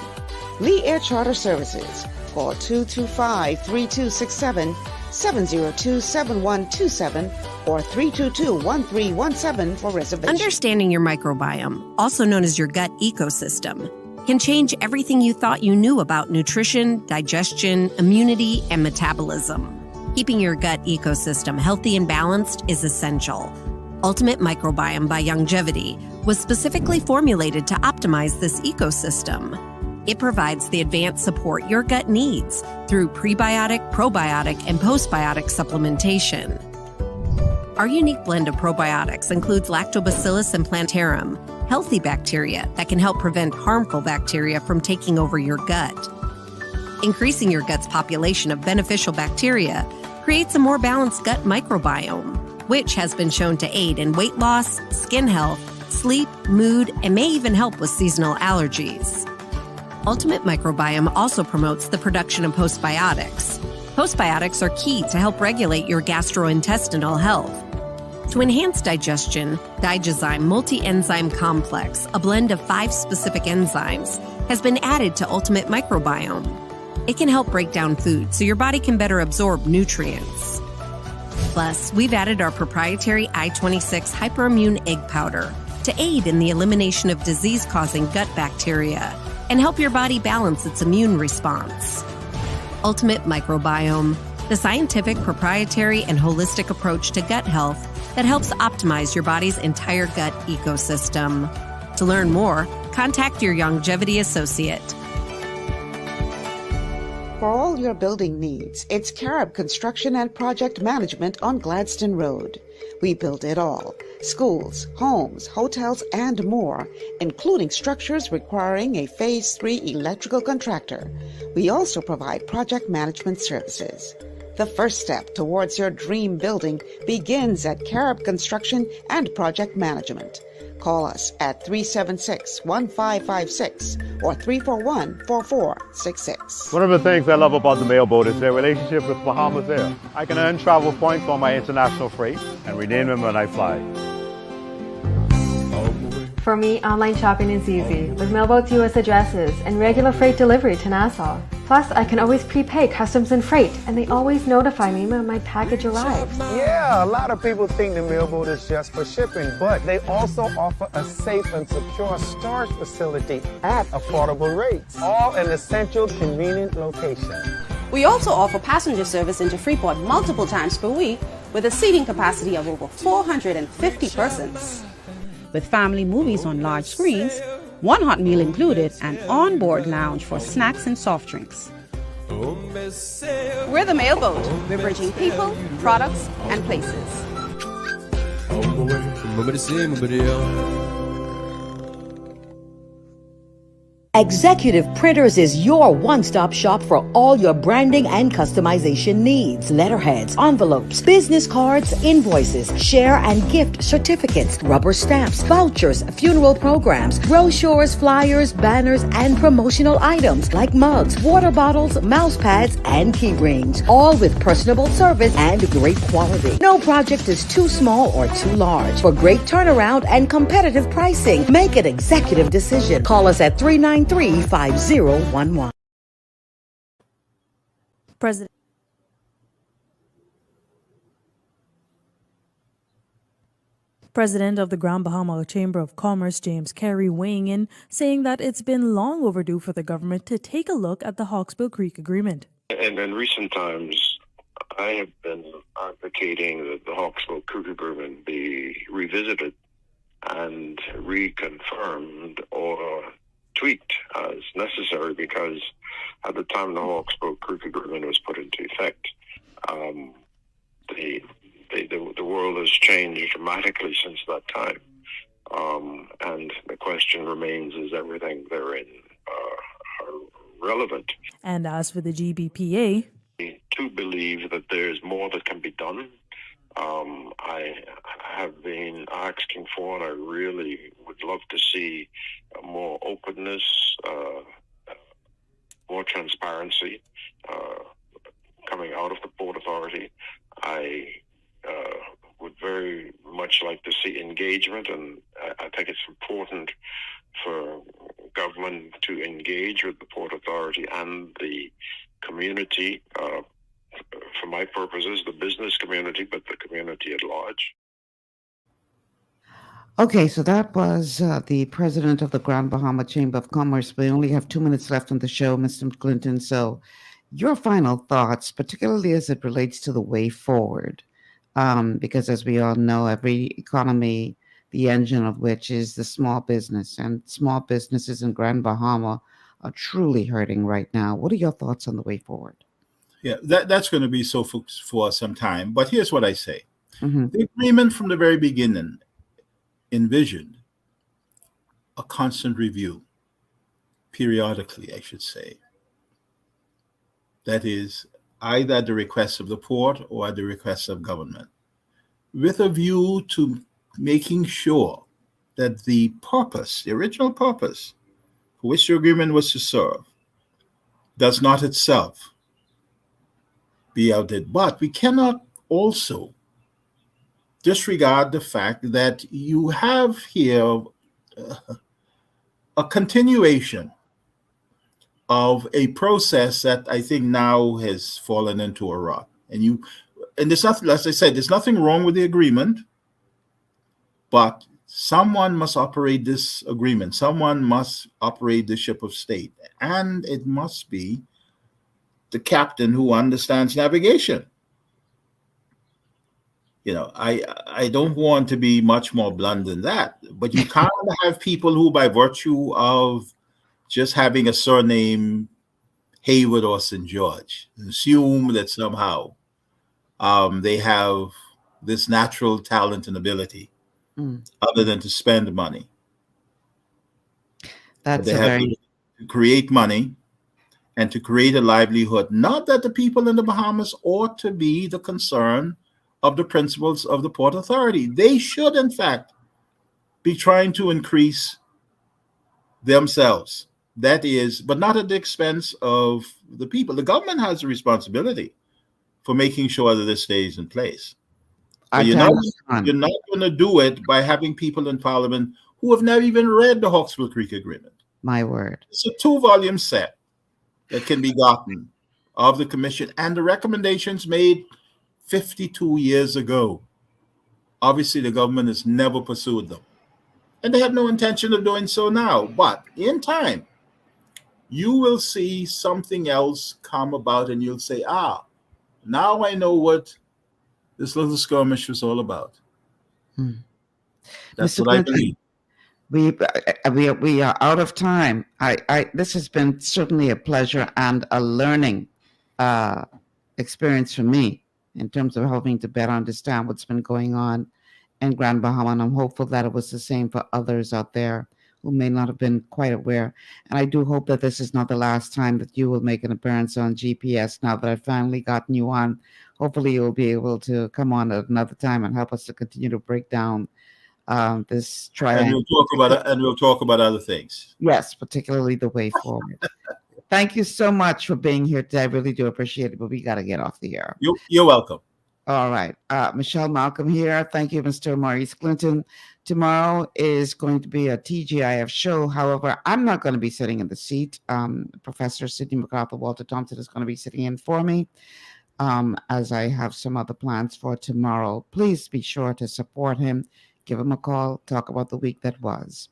Lee Air Charter Services. Call 225-3267, 702-7127, or 322-1317 for reservations. Understanding your microbiome, also known as your gut ecosystem, can change everything you thought you knew about nutrition, digestion, immunity, and metabolism. Keeping your gut ecosystem healthy and balanced is essential. Ultimate Microbiome by Longevity was specifically formulated to optimize this ecosystem. It provides the advanced support your gut needs through prebiotic, probiotic, and postbiotic supplementation. Our unique blend of probiotics includes Lactobacillus and Plantarum, healthy bacteria that can help prevent harmful bacteria from taking over your gut. Increasing your gut's population of beneficial bacteria creates a more balanced gut microbiome, which has been shown to aid in weight loss, skin health, sleep, mood, and may even help with seasonal allergies. Ultimate Microbiome also promotes the production of postbiotics. Postbiotics are key to help regulate your gastrointestinal health. To enhance digestion, Digizyme Multi-Enzyme Complex, a blend of 5 specific enzymes, has been added to Ultimate Microbiome. It can help break down food so your body can better absorb nutrients. Plus, we've added our proprietary I-26 Hyperimmune Egg Powder to aid in the elimination of disease-causing gut bacteria and help your body balance its immune response. Ultimate Microbiome, the scientific, proprietary, and holistic approach to gut health that helps optimize your body's entire gut ecosystem. To learn more, contact your Longevity associate. For all your building needs, it's Carib Construction and Project Management on Gladstone Road. We build it all. Schools, homes, hotels, and more, including structures requiring a Phase 3 electrical contractor. We also provide project management services. The first step towards your dream building begins at Carib Construction and Project Management. Call us at 376-1556 or 341-4466. One of the things I love about the mailboat is their relationship with Bahamas Air. I can earn travel points on my international freight and redeem them when I fly. For me, online shopping is easy, with mailboat US addresses and regular freight delivery to Nassau. Plus, I can always prepay customs and freight, and they always notify me when my package arrives. Yeah, a lot of people think the mailboat is just for shipping, but they also offer a safe and secure storage facility at affordable rates, all in a central, convenient location. We also offer passenger service into Freeport multiple times per week with a seating capacity of over 450 persons. With family movies on large screens, one hot meal included, and on-board lounge for snacks and soft drinks. We're the mailboat. We're bridging people, products, and places. Executive Printers is your one-stop shop for all your branding and customization needs. Letterheads, envelopes, business cards, invoices, share and gift certificates, rubber stamps, vouchers, funeral programs, brochures, flyers, banners, and promotional items like mugs, water bottles, mouse pads, and key rings, all with personable service and great quality. No project is too small or too large. For great turnaround and competitive pricing, make an executive decision. Call us at 393-5011. President of the Grand Bahama Chamber of Commerce, James Carey, weighing in, saying that it's been long overdue for the government to take a look at the Hawksbill Creek Agreement. And in recent times, I have been advocating that the Hawksbill Creek Agreement be revisited and reconfirmed or tweaked as necessary, because at the time the Hawksbill Creek Agreement was put into effect, the world has changed dramatically since that time, and the question remains: is everything therein relevant? And as for the GBPA, to believe that there's more that can be done. I have been asking for, and I really would love to see more openness, more transparency coming out of the Port Authority. I would very much like to see engagement, and I think it's important for government to engage with the Port Authority and the community, for my purposes, the business community, but the community at large. Okay, so that was the president of the Grand Bahama Chamber of Commerce. We only have 2 minutes left on the show, Mr. Glinton. So your final thoughts, particularly as it relates to the way forward, because as we all know, every economy, the engine of which is the small business, and small businesses in Grand Bahama are truly hurting right now. What are your thoughts on the way forward? Yeah, that's going to be so for some time. But here's what I say. Mm-hmm. The agreement from the very beginning envisioned a constant review, periodically, I should say. That is, either at the request of the port or at the request of government, with a view to making sure that the purpose, the original purpose for which the agreement was to serve, does not itself be outdid. But we cannot also disregard the fact that you have here a continuation of a process that I think now has fallen into a rut. And there's nothing, as I said, there's nothing wrong with the agreement, but someone must operate this agreement. Someone must operate the ship of state, and it must be the captain who understands navigation. You know, I don't want to be much more blunt than that, but you can't have people who, by virtue of just having a surname, Hayward or St. George, assume that somehow they have this natural talent and ability other than to spend money. That's they have to create money and to create a livelihood. Not that the people in the Bahamas ought to be the concern of the principals of the Port Authority. They should, in fact, be trying to increase themselves. That is, but not at the expense of the people. The government has a responsibility for making sure that this stays in place. You're not going to do it by having people in Parliament who have never even read the Hawksbill Creek Agreement. My word. It's a 2-volume set that can be gotten of the commission and the recommendations made 52 years ago. Obviously, the government has never pursued them. And they have no intention of doing so now. But in time, you will see something else come about and you'll say, now I know what this little skirmish was all about. That's Mr. what I Glinton, believe. we are out of time. This has been certainly a pleasure and a learning experience for me in terms of helping to better understand what's been going on in Grand Bahama, and I'm hopeful that it was the same for others out there who may not have been quite aware. And I do hope that this is not the last time that you will make an appearance on GPS now that I've finally gotten you on. Hopefully you will be able to come on at another time and help us to continue to break down this triangle. And we'll talk about other things. Yes, particularly the way forward. Thank you so much for being here today. I really do appreciate it, but we got to get off the air. You're welcome. All right. Michelle Malcolm here. Thank you, Mr. Maurice Glinton. Tomorrow is going to be a TGIF show. However, I'm not going to be sitting in the seat. Professor Sidney MacArthur Walter Thompson is going to be sitting in for me as I have some other plans for tomorrow. Please be sure to support him. Give him a call. Talk about the week that was.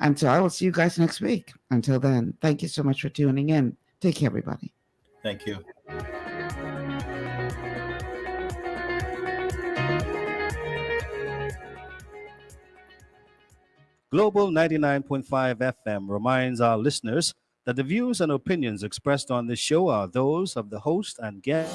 And so I will see you guys next week. Until then, thank you so much for tuning in. Take care, everybody. Thank you. Global 99.5 FM reminds our listeners that the views and opinions expressed on this show are those of the host and guest.